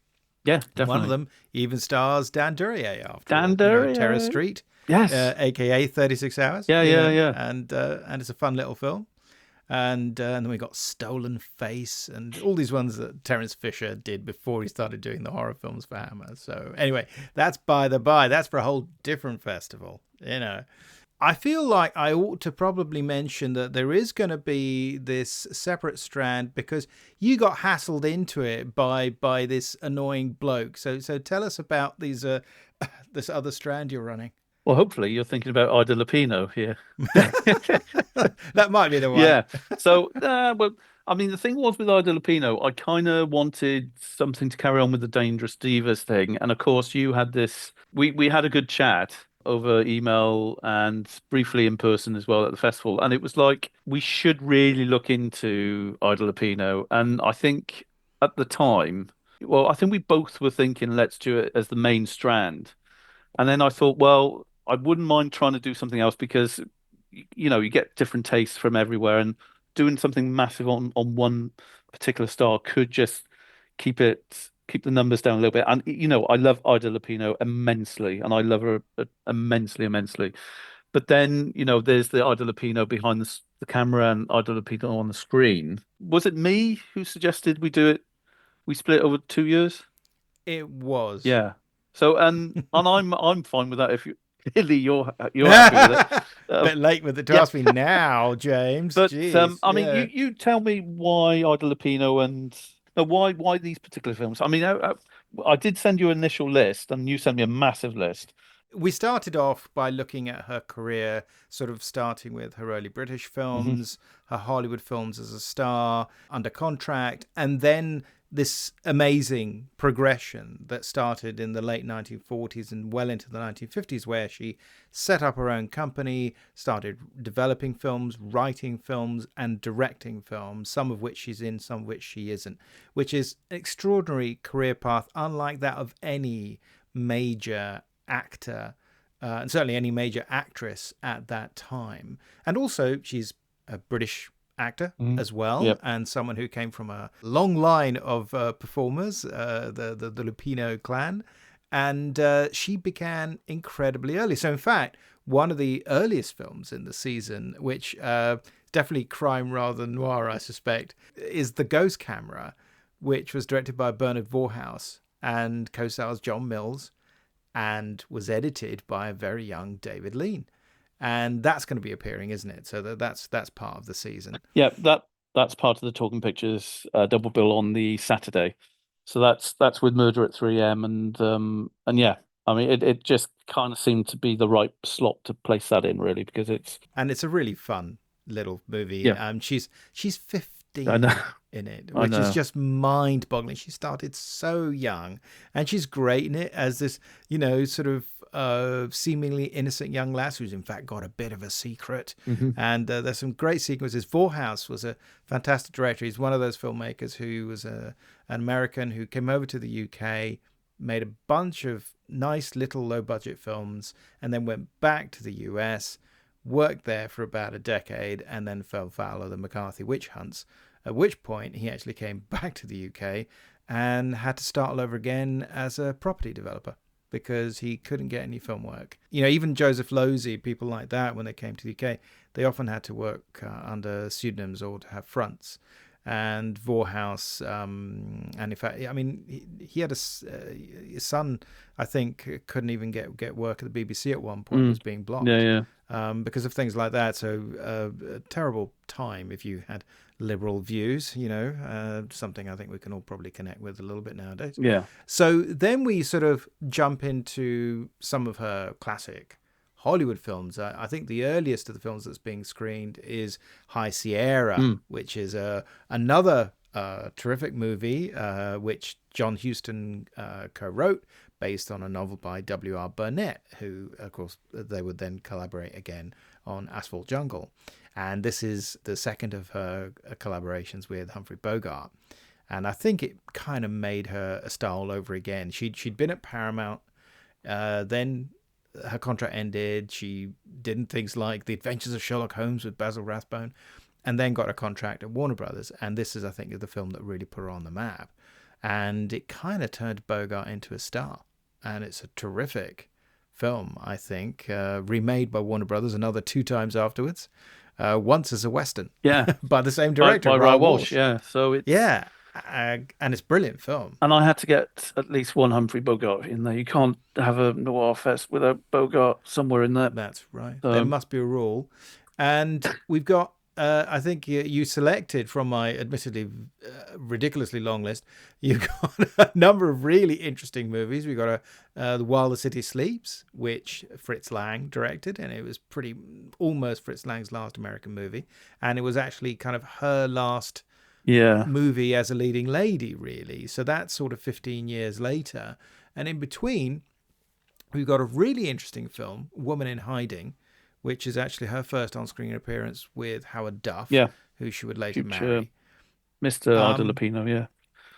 Yeah, definitely. One of them even stars Dan Duryea after Duryea. Terror Street. Yes. AKA 36 Hours. Yeah. And it's a fun little film. And then we got Stolen Face and all these ones that Terence Fisher did before he started doing the horror films for Hammer. So anyway, that's by the by. That's for a whole different festival. I feel like I ought to probably mention that there is going to be this separate strand, because you got hassled into it by this annoying bloke. So tell us about these this other strand you're running. Well, hopefully you're thinking about Ida Lupino here. That might be the one. Yeah. So, well, I mean, the thing was with Ida Lupino, I kind of wanted something to carry on with the Dangerous Divas thing. And of course, you had this, we had a good chat over email and briefly in person as well at the festival. And it was like, we should really look into Ida Lupino. And I think at the time, I think we both were thinking, let's do it as the main strand. And then I thought, well, I wouldn't mind trying to do something else, because, you get different tastes from everywhere, and doing something massive on one particular star could just keep the numbers down a little bit. And, I love Ida Lupino immensely, and I love her immensely. But then, there's the Ida Lupino behind the camera and Ida Lupino on the screen. Was it me who suggested we split over 2 years? It was. Yeah. So and I'm fine with that. If you're happy with it. A bit late with it to ask me now, James. But jeez, I mean, you tell me why Ida Lupino and why these particular films. I mean, I did send you an initial list, and you sent me a massive list. We started off by looking at her career, sort of starting with her early British films, her Hollywood films as a star, under contract, and then this amazing progression that started in the late 1940s and well into the 1950s, where she set up her own company, started developing films, writing films, and directing films, some of which she's in, some of which she isn't, which is an extraordinary career path, unlike that of any major actor, and certainly any major actress at that time. And also, she's a British actor Mm. as well, Yep. and someone who came from a long line of performers, the Lupino clan, and she began incredibly early. So in fact, one of the earliest films in the season, which definitely crime rather than noir, I suspect, is The Ghost Camera, which was directed by Bernard Vorhaus and co-stars John Mills, and was edited by a very young David Lean. And that's going to be appearing, isn't it? So that's part of the season. Yeah, that's part of the Talking Pictures double bill on the Saturday. So that's with Murder at 3 a.m. and yeah, I mean it just kind of seemed to be the right slot to place that in, really, because it's a really fun little movie. Yeah. She's 15 I know. in it, I which is know. just mind-boggling. She started so young, and she's great in it as this, sort of seemingly innocent young lass who's in fact got a bit of a secret. Mhm. And there's some great sequences. Vorhaus was a fantastic director. He's one of those filmmakers who was an American who came over to the UK, made a bunch of nice little low-budget films, and then went back to the US, worked there for about a decade, and then fell foul of the McCarthy witch hunts, at which point he actually came back to the UK and had to start all over again as a property developer because he couldn't get any film work. Even Joseph Losey, people like that, when they came to the UK, they often had to work under pseudonyms or to have fronts. And Vorhaus, and in fact, I mean, he had his son, I think, couldn't even get work at the BBC at one point, was being blocked. Yeah. Because of things like that. So a terrible time if you had liberal views, something I think we can all probably connect with a little bit nowadays. Yeah. So then we sort of jump into some of her classic Hollywood films. I think the earliest of the films that's being screened is High Sierra, which is another terrific movie, which John Huston co-wrote, based on a novel by W.R. Burnett, who, of course, they would then collaborate again on Asphalt Jungle. And this is the second of her collaborations with Humphrey Bogart. And I think it kind of made her a star all over again. She'd been at Paramount, then her contract ended. She did things like The Adventures of Sherlock Holmes with Basil Rathbone, and then got a contract at Warner Brothers. And this is, I think, the film that really put her on the map. And it kind of turned Bogart into a star. And it's a terrific film, I think, remade by Warner Brothers another 2 times afterwards. Once as a Western, by the same director, by Raoul Walsh. Walsh. Yeah, so it's and it's a brilliant film. And I had to get at least one Humphrey Bogart in there. You can't have a noir fest without Bogart somewhere in there. That's right. There must be a rule. And we've got, I think you selected from my admittedly ridiculously long list, you've got a number of really interesting movies. We've got While the City Sleeps, which Fritz Lang directed, and it was almost Fritz Lang's last American movie. And it was actually kind of her last movie as a leading lady, really. So that's sort of 15 years later. And in between, we've got a really interesting film, Woman in Hiding, which is actually her first on-screen appearance with Howard Duff, who she would later marry. Mr. Ida Lupino,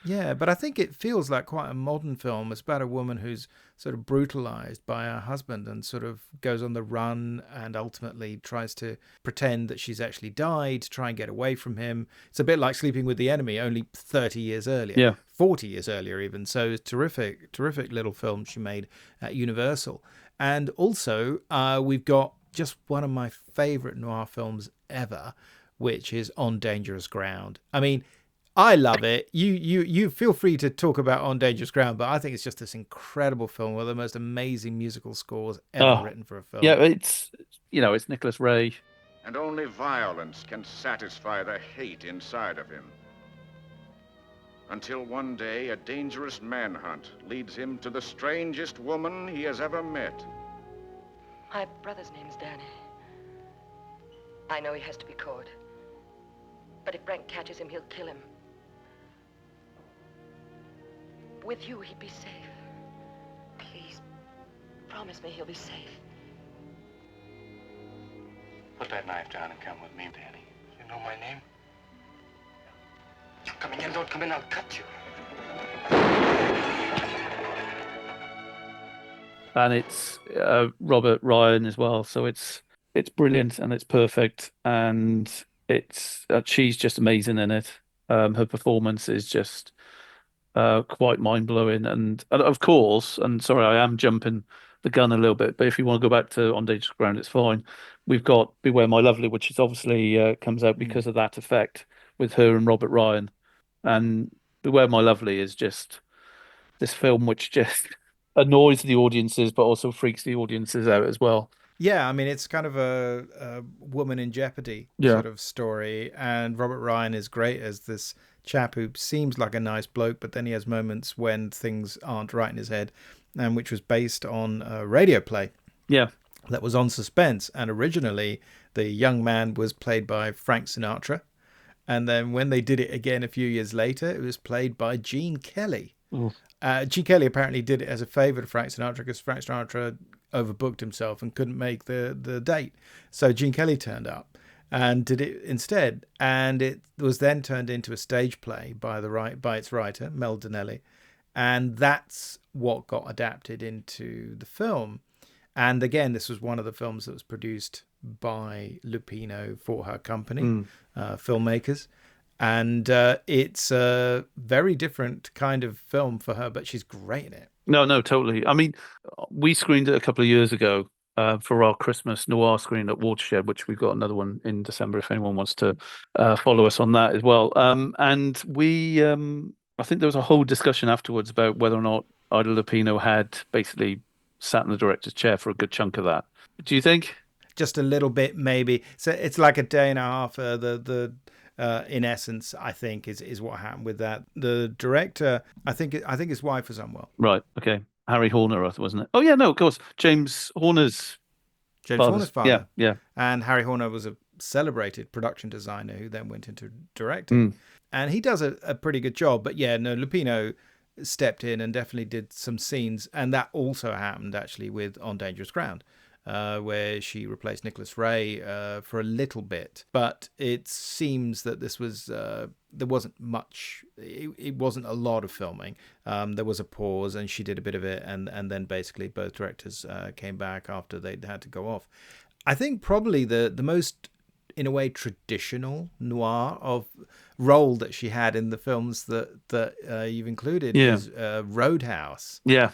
Yeah, but I think it feels like quite a modern film. It's about a woman who's sort of brutalized by her husband and sort of goes on the run and ultimately tries to pretend that she's actually died to try and get away from him. It's a bit like Sleeping with the Enemy, only 30 years earlier, 40 years earlier even. So it's terrific little film she made at Universal. And also we've got just one of my favorite noir films ever, which is On Dangerous Ground. I mean, I love it. You feel free to talk about On Dangerous Ground, but I think it's just this incredible film with the most amazing musical scores ever written for a film. Yeah, it's Nicholas Ray. And only violence can satisfy the hate inside of him. Until one day, a dangerous manhunt leads him to the strangest woman he has ever met. My brother's name's Danny. I know he has to be caught. But if Brent catches him, he'll kill him. With you, he'd be safe. Please, promise me he'll be safe. Put that knife down and come with me, Danny. You know my name? You're coming in, don't come in, I'll cut you. And it's Robert Ryan as well, so it's brilliant and it's perfect. And It's she's just amazing in it. Her performance is just quite mind blowing, and of course, and sorry, I am jumping the gun a little bit, but if you want to go back to On Dangerous Ground, it's fine. We've got Beware My Lovely, which is obviously comes out because of that effect with her and Robert Ryan, and Beware My Lovely is just this film which just annoys the audiences, but also freaks the audiences out as well. Yeah, I mean, it's kind of a woman in jeopardy sort of story, and Robert Ryan is great as this chap who seems like a nice bloke, but then he has moments when things aren't right in his head, and which was based on a radio play. Yeah. That was on Suspense, and originally the young man was played by Frank Sinatra, and then when they did it again a few years later, it was played by Gene Kelly. Gene Kelly apparently did it as a favor to Frank Sinatra because Frank Sinatra overbooked himself and couldn't make the date. So Gene Kelly turned up and did it instead. And it was then turned into a stage play by its writer, Mel Donnelly. And that's what got adapted into the film. And again, this was one of the films that was produced by Lupino for her company, filmmakers. And it's a very different kind of film for her, but she's great in it. No, totally. I mean, we screened it a couple of years ago for our Christmas noir screen at Watershed, which we've got another one in December if anyone wants to follow us on that as well. And we, I think there was a whole discussion afterwards about whether or not Ida Lupino had basically sat in the director's chair for a good chunk of that. Do you think? Just a little bit, maybe. So it's like a day and a half. In essence, I think is what happened with that. The director, I think his wife was unwell. Right. Okay. Harry Horner, wasn't it? Oh yeah, no, of course. James Horner's father. Yeah. And Harry Horner was a celebrated production designer who then went into directing. And he does a pretty good job. But yeah, no, Lupino stepped in and definitely did some scenes. And that also happened actually with On Dangerous Ground, where she replaced Nicholas Ray for a little bit. But it seems that this was, there wasn't much, it wasn't a lot of filming. There was a pause and she did a bit of it. And then basically both directors came back after they'd had to go off. I think probably the most, in a way, traditional noir of role that she had in the films that you've included is Roadhouse. Yeah.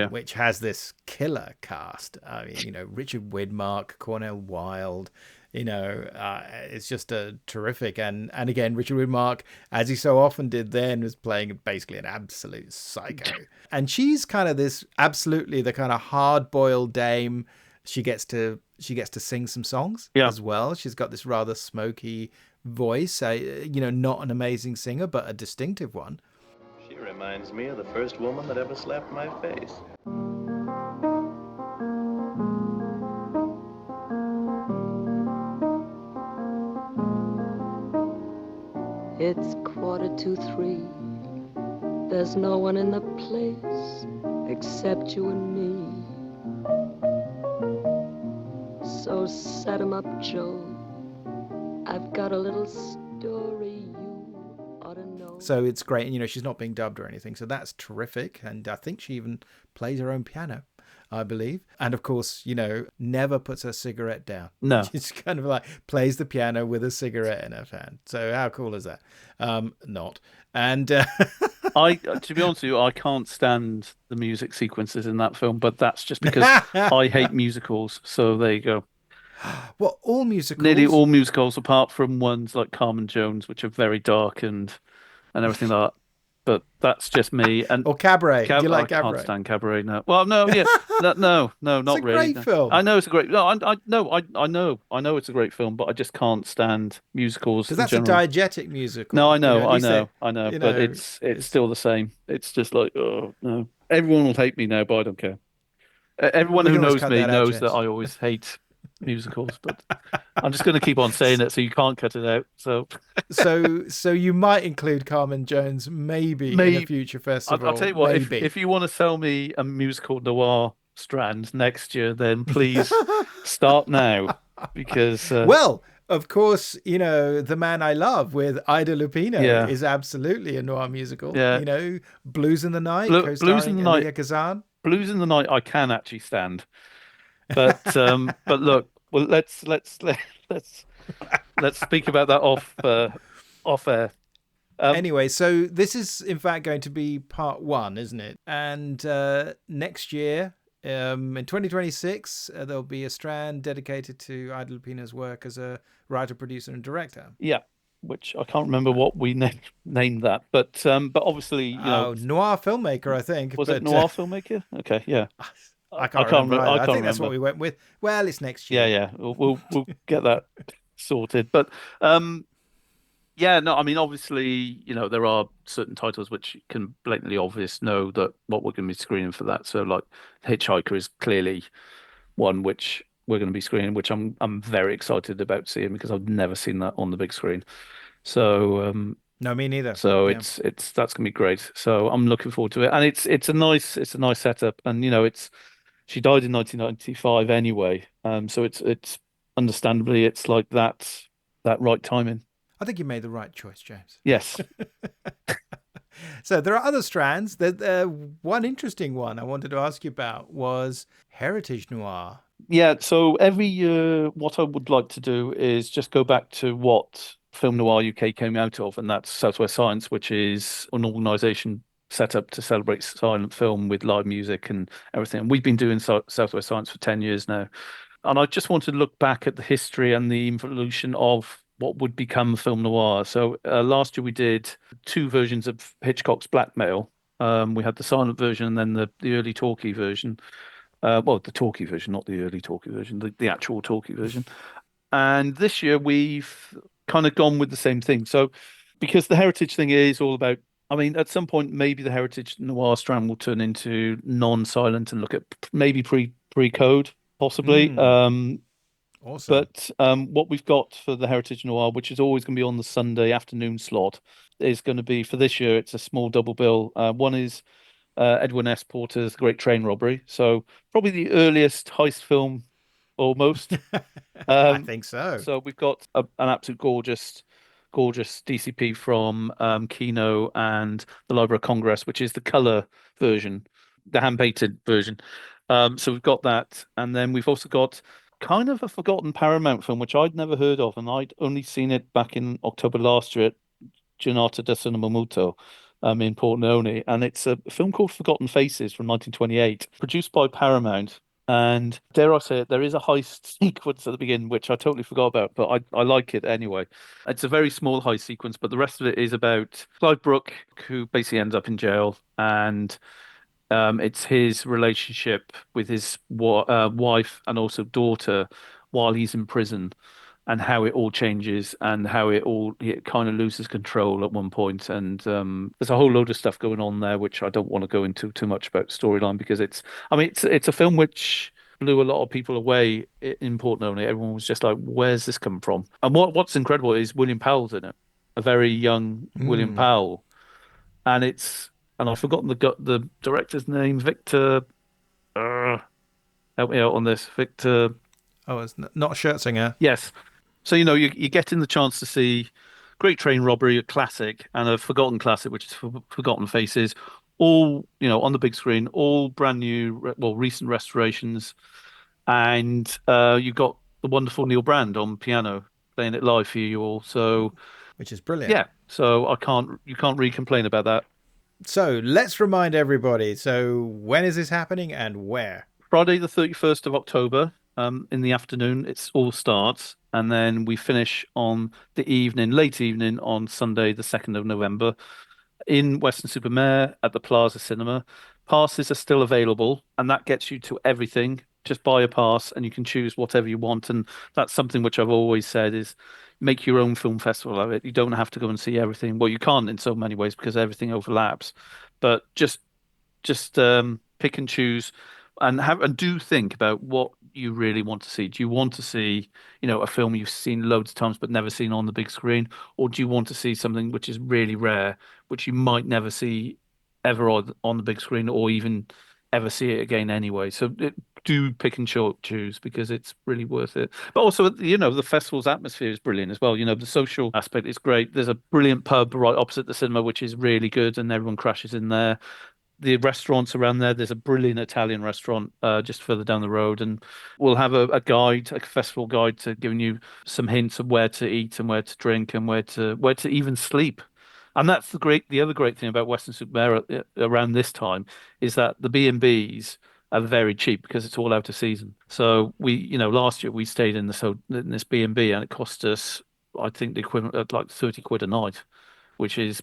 Which has this killer cast. I mean, Richard Widmark, Cornel Wilde. It's just a terrific. And again, Richard Widmark, as he so often did then, was playing basically an absolute psycho. And she's kind of this absolutely the kind of hard-boiled dame. She gets to sing some songs as well. She's got this rather smoky voice. Not an amazing singer, but a distinctive one. She reminds me of the first woman that ever slapped my face. It's 2:45. There's no one in the place except you and me. So set 'em up, Joe. I've got a little story you ought to know. So it's great. And, she's not being dubbed or anything. So that's terrific. And I think she even plays her own piano, I believe. And of course, never puts her cigarette down. No. She's kind of like plays the piano with a cigarette in her hand. So how cool is that? Not. And to be honest with you, I can't stand the music sequences in that film, but that's just because I hate musicals. So there you go. Well, all musicals? Nearly all musicals, apart from ones like Carmen Jones, which are very dark and everything like that. But that's just me. Or Cabaret. Do you like Cabaret? I can't stand Cabaret now. Well, no, yeah, no, not really. It's a great film. I know it's a great. No, I know it's a great film, but I just can't stand musicals. Because that's a diegetic musical. No, I know, but it's still the same. It's just like, oh no, everyone will hate me now, but I don't care. Everyone who knows me knows that I always hate musicals, but I'm just going to keep on saying it so you can't cut it out. So you might include Carmen Jones maybe in a future festival. I'll tell you what, if you want to sell me a musical noir strand next year, then please start now, because well, of course, The Man I Love with Ida Lupino is absolutely a noir musical. Blues in the Night, Blues in the Night, Elia Kazan. Blues in the Night I can actually stand. But look, well, let's let's speak about that off air. Anyway, so this is in fact going to be part 1, isn't it? And next year, in 2026, there'll be a strand dedicated to Ida Lupino's work as a writer, producer, and director. Yeah, which I can't remember what we named that, but obviously, noir filmmaker, I think. Was it noir filmmaker? Okay, yeah. I can't remember. I think that's what we went with. Well, it's next year. Yeah. We'll get that sorted. But yeah, no, I mean, obviously, there are certain titles which can blatantly obvious know that what we're going to be screening for that. So, like, Hitchhiker is clearly one which we're going to be screening, which I'm very excited about seeing because I've never seen that on the big screen. So no, me neither. So that's gonna be great. So I'm looking forward to it, and it's a nice setup, and she died in 1995 anyway. So it's understandably it's like that right timing. I think you made the right choice, James. Yes. So there are other strands. One interesting one I wanted to ask you about was Heritage Noir. Yeah. So every year, what I would like to do is just go back to what Film Noir UK came out of, and that's Southwest Science, which is an organisation set up to celebrate silent film with live music and everything. And we've been doing Southwest Science for 10 years now. And I just wanted to look back at the history and the evolution of what would become film noir. So last year we did 2 versions of Hitchcock's Blackmail. We had the silent version and then the early talkie version. Well, the talkie version, not the early talkie version, the actual talkie version. And this year we've kind of gone with the same thing. So because the heritage thing is all about, I mean, at some point, maybe the heritage noir strand will turn into non-silent and look at maybe pre-code, possibly. Awesome. But what we've got for the heritage noir, which is always going to be on the Sunday afternoon slot, is going to be, for this year, it's a small double bill. One is Edwin S. Porter's The Great Train Robbery. So probably the earliest heist film almost. I think so. So we've got an absolute gorgeous DCP from Kino and the Library of Congress, which is the color version, the hand-painted version. So we've got that. And then we've also got kind of a forgotten Paramount film, which I'd never heard of, and I'd only seen it back in October last year at Giornata del Cinema Muto in Pordenone. And it's a film called Forgotten Faces from 1928, produced by Paramount. And dare I say it, there is a heist sequence at the beginning, which I totally forgot about, but I like it anyway. It's a very small heist sequence, but the rest of it is about Clive Brook, who basically ends up in jail, and it's his relationship with his wife and also daughter while he's in prison, and how it all changes and how it kind of loses control at one point. And there's a whole load of stuff going on there, which I don't want to go into too much about storyline, because it's a film which blew a lot of people away in Pordenone. Everyone was just like, where's this come from? And what's incredible is William Powell's in it, a very young William Powell. And I've forgotten the director's name, Victor. Help me out on this, Victor. Oh, it's not Scherzinger. Yes. So, you're getting the chance to see Great Train Robbery, a classic, and a forgotten classic, which is Forgotten Faces, all, on the big screen, all brand new, recent restorations. And you got the wonderful Neil Brand on piano playing it live for you all. So, which is brilliant. Yeah. So you can't really complain about that. So let's remind everybody. So when is this happening and where? Friday, the 31st of October. In the afternoon, it all starts, and then we finish on the late evening on Sunday, the 2nd of November, in Weston-Super-Mare at the Plaza Cinema. Passes are still available, and that gets you to everything. Just buy a pass, and you can choose whatever you want. And that's something which I've always said is make your own film festival of it. You don't have to go and see everything. Well, you can't in so many ways because everything overlaps. But just pick and choose. And do think about what you really want to see. Do you want to see, a film you've seen loads of times but never seen on the big screen, or do you want to see something which is really rare, which you might never see ever on the big screen, or even ever see it again anyway? So do pick and choose, because it's really worth it. But also, the festival's atmosphere is brilliant as well. The social aspect is great. There's a brilliant pub right opposite the cinema, which is really good, and everyone crashes in there. the restaurants around there. There's a brilliant Italian restaurant just further down the road, and we'll have a guide, a festival guide, to giving you some hints of where to eat and where to drink and where to even sleep. And that's the other great thing about Weston-Super-Mare around this time is that the B&Bs are very cheap because it's all out of season. So last year we stayed in this B&B and it cost us, I think, the equivalent of like 30 quid a night, which is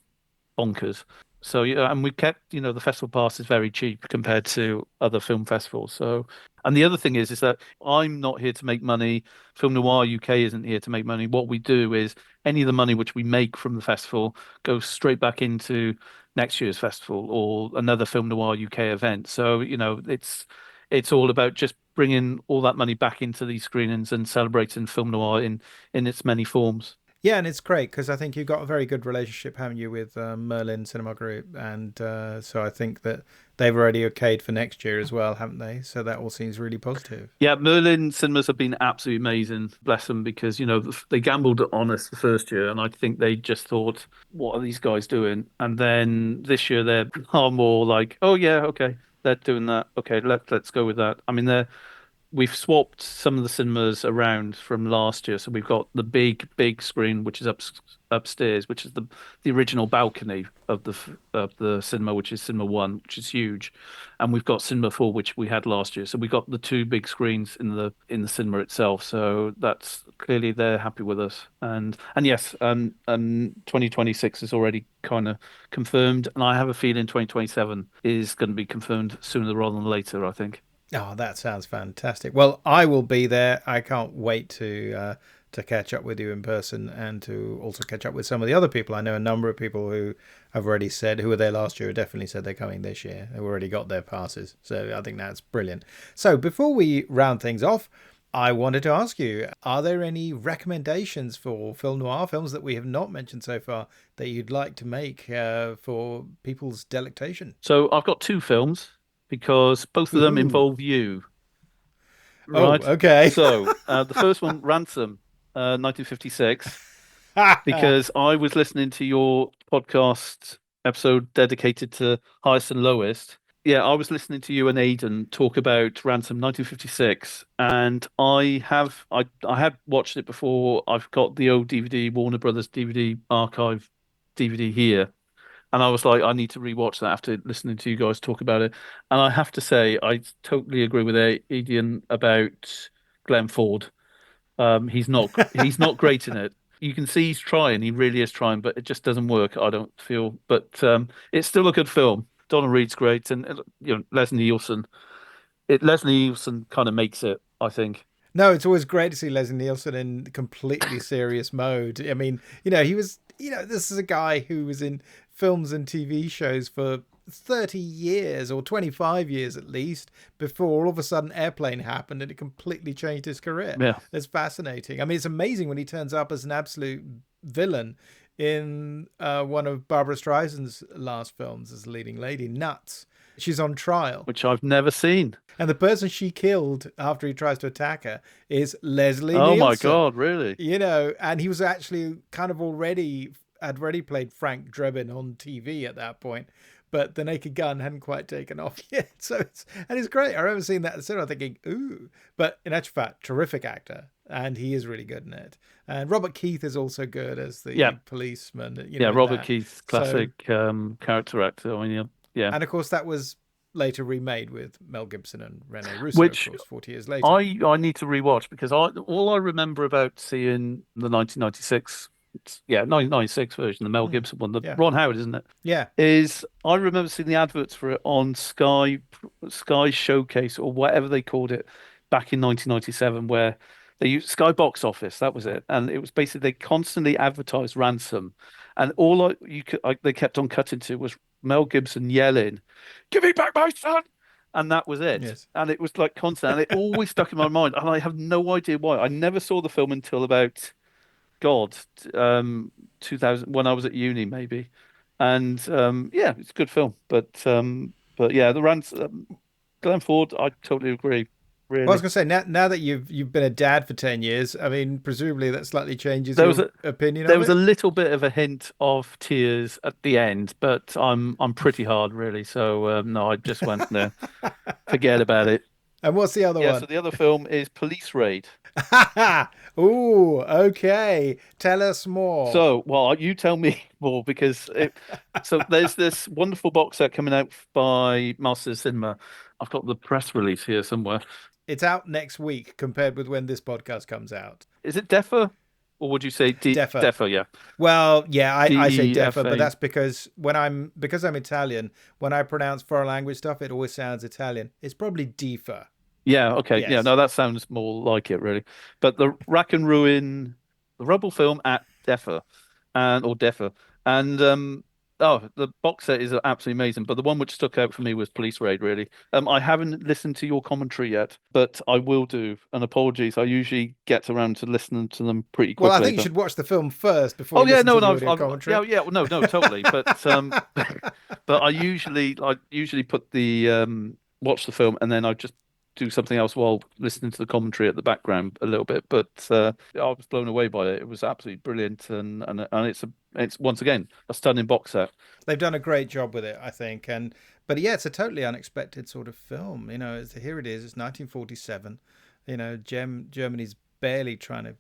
bonkers. So yeah, and we kept, the festival pass is very cheap compared to other film festivals. So, and the other thing is that I'm not here to make money. Film Noir UK isn't here to make money. What we do is any of the money which we make from the festival goes straight back into next year's festival or another Film Noir UK event. So, it's all about just bringing all that money back into these screenings and celebrating film noir in its many forms. Yeah, and it's great because I think you've got a very good relationship, haven't you, with Merlin Cinema Group, and so I think that they've already okayed for next year as well, haven't they? So that all seems really positive. Yeah, Merlin Cinemas have been absolutely amazing, bless them, because they gambled on us the first year, and I think they just thought, "What are these guys doing?" And then this year they're far more like, "Oh yeah, okay, they're doing that. Okay, let's go with that." I mean, we've swapped some of the cinemas around from last year. So we've got the big screen, which is upstairs, which is the original balcony of the cinema, which is Cinema 1, which is huge. And we've got Cinema 4, which we had last year. So we've got the two big screens in the cinema itself. So that's clearly they're happy with us. And yes, 2026 is already kind of confirmed. And I have a feeling 2027 is going to be confirmed sooner rather than later, I think. Oh, that sounds fantastic. Well, I will be there. I can't wait to catch up with you in person and to also catch up with some of the other people. I know a number of people who have already said, who were there last year, definitely said they're coming this year. They've already got their passes. So I think that's brilliant. So before we round things off, I wanted to ask you, are there any recommendations for film noir films that we have not mentioned so far that you'd like to make for people's delectation? So I've got two films, because both of them involve you. Right? Oh, okay. So the first one, Ransom, 1956, because I was listening to your podcast episode dedicated to highest and lowest. Yeah, I was listening to you and Aidan talk about Ransom 1956, and I have watched it before. I've got the old DVD, Warner Brothers DVD archive DVD here. And I was like, I need to rewatch that after listening to you guys talk about it. And I have to say, I totally agree with Aidan about Glenn Ford. He's not great in it. You can see he's trying. He really is trying, but it just doesn't work, I don't feel. But it's still a good film. Donna Reed's great, and Leslie Nielsen. Leslie Nielsen kind of makes it, I think. No, it's always great to see Leslie Nielsen in completely serious mode. I mean, he was, this is a guy who was in films and TV shows for 30 years or 25 years at least before all of a sudden Airplane happened and it completely changed his career. Yeah. It's fascinating. I mean, it's amazing when he turns up as an absolute villain in one of Barbara Streisand's last films as the leading lady, Nuts. She's on trial. Which I've never seen. And the person she killed after he tries to attack her is Leslie Nielsen. Oh my God, really? And he was actually kind of had already played Frank Drebin on TV at that point, but The Naked Gun hadn't quite taken off yet. So it's great. I remember seeing that at the cinema thinking, ooh. But in actual fact, terrific actor. And he is really good in it. And Robert Keith is also good as the policeman. Robert Keith, classic character actor. I mean, yeah. And of course, that was later remade with Mel Gibson and Rene Russo, of course, 40 years later. I need to rewatch because all I remember about seeing the 1996 1996 version, the Mel Gibson one, Ron Howard, isn't it? Yeah. Is I remember seeing the adverts for it on Sky Showcase or whatever they called it back in 1997, where they used Sky Box Office. That was it, and it was basically they constantly advertised Ransom, and they kept on cutting to was Mel Gibson yelling, "Give me back my son!" And that was it. Yes. And it was like constant, and it always stuck in my mind. And I have no idea why. I never saw the film until about 2000 when I was at uni maybe, and it's a good film. But yeah, the Ransom, Glenn Ford, I totally agree. really. Well, I was going to say, now that you've been a dad for 10 years, I mean, presumably that slightly changes your opinion of it? There was a little bit of a hint of tears at the end, but I'm pretty hard, really. So, no, I just went there. Forget about it. And what's the other one? Yeah, so the other film is Police Raid. Ooh, okay. Tell us more. So, well, you tell me more, because so there's this wonderful box set coming out by Plaza Cinema. I've got the press release here somewhere. It's out next week compared with when this podcast comes out. Is it DEFA? Or would you say DEFA? DEFA, yeah. Well, yeah, I say DEFA, DEFA. but that's because I'm Italian, when I pronounce foreign language stuff, it always sounds Italian. It's probably DEFA. Yeah, okay. Yes. Yeah, no, that sounds more like it, really. But the Rack and Ruin, the Rubble film at DEFA, or DEFA. And the box set is absolutely amazing. But the one which stuck out for me was Police Raid, really. I haven't listened to your commentary yet, but I will do. And apologies, I usually get around to listening to them pretty quickly. Well, I think you should watch the film first before you listen to the audio commentary. Yeah, no, totally. But but I usually put the watch the film, and then I just do something else while listening to the commentary at the background a little bit. But I was blown away by it. It was absolutely brilliant, and it's once again a stunning box set. They've done a great job with it, I think. But yeah, it's a totally unexpected sort of film. Here it is. It's 1947. Germany's barely trying to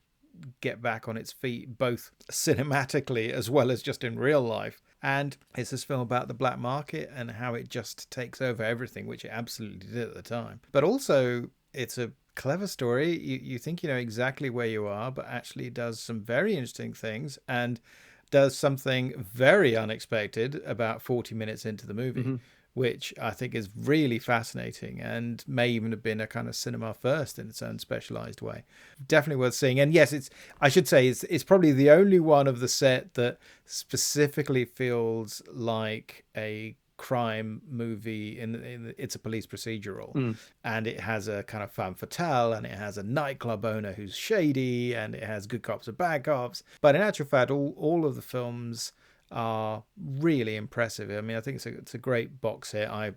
get back on its feet, both cinematically as well as just in real life. And it's this film about the black market and how it just takes over everything, which it absolutely did at the time. But also, it's a clever story. You think you know exactly where you are, but actually does some very interesting things and does something very unexpected about 40 minutes into the movie, which I think is really fascinating and may even have been a kind of cinema first in its own specialized way. Definitely worth seeing. And yes, it's probably the only one of the set that specifically feels like a crime movie it's a police procedural, and it has a kind of femme fatale, and it has a nightclub owner who's shady, and it has good cops and bad cops. But in actual fact, all of the films are really impressive. I mean, I think it's a great box set. I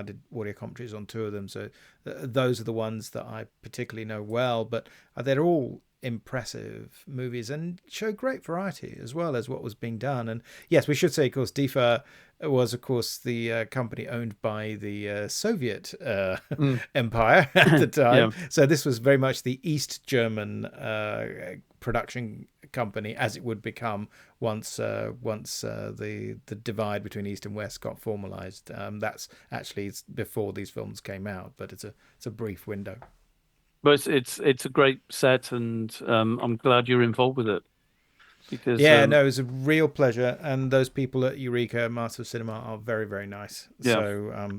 did audio commentaries on two of them, so those are the ones that I particularly know well, but they're all impressive movies and show great variety as well as what was being done. And yes, we should say, of course, DEFA was, of course, the company owned by the Soviet Empire at the time. Yeah. So this was very much the East German production company, as it would become once the divide between East and West got formalized. That's actually before these films came out, but it's a brief window. But it's a great set, and I'm glad you're involved with it. Because it was a real pleasure, and those people at Eureka Master Cinema are very, very nice. Yeah.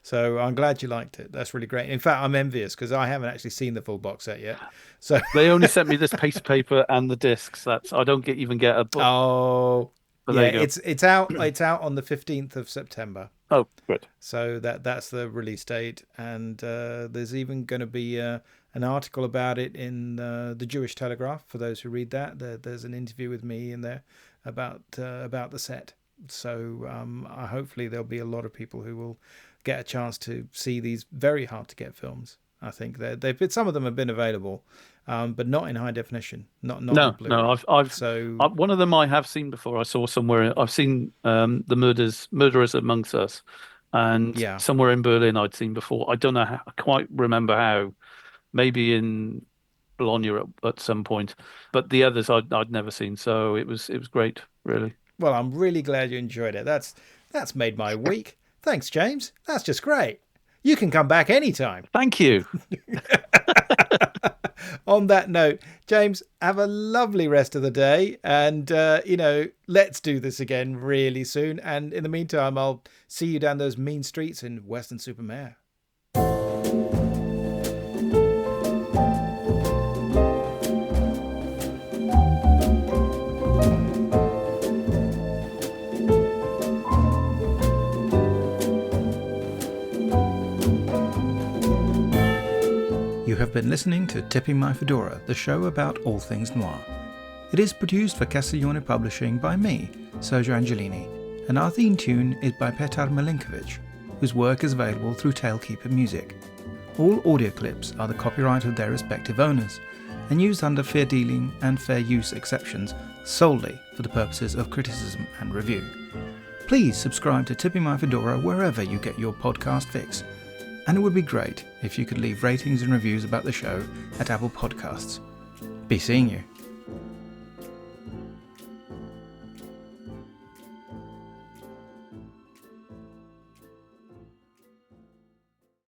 So I'm glad you liked it. That's really great. In fact, I'm envious because I haven't actually seen the full box set yet. So they only sent me this piece of paper and the discs. I don't even get a book. Oh, but yeah, it's out. It's out on the 15th of September. Oh, good. So that's the release date, and there's even going to be an article about it in the Jewish Telegraph for those who read that. There's an interview with me in there about the set. So hopefully there'll be a lot of people who will get a chance to see these very hard to get films. I think some of them have been available, but not in high definition. Not No. One of them I have seen before. I saw somewhere. I've seen the Murderers Amongst Us, and somewhere in Berlin I'd seen before. I don't know. I quite remember how. Maybe in Bologna at some point, but the others I'd never seen. So it was great, really. Well, I'm really glad you enjoyed it. That's made my week. Thanks, James. That's just great. You can come back anytime. Thank you. On that note, James, have a lovely rest of the day. And, let's do this again really soon. And in the meantime, I'll see you down those mean streets in Weston-Super-Mare. You have been listening to Tipping My Fedora, the show about all things noir. It is produced for Castiglione Publishing by me, Sergio Angelini, and our theme tune is by Petar Milinkovic, whose work is available through Tailkeeper Music. All audio clips are the copyright of their respective owners and used under fair dealing and fair use exceptions solely for the purposes of criticism and review. Please subscribe to Tipping My Fedora wherever you get your podcast fix. And it would be great if you could leave ratings and reviews about the show at Apple Podcasts. Be seeing you.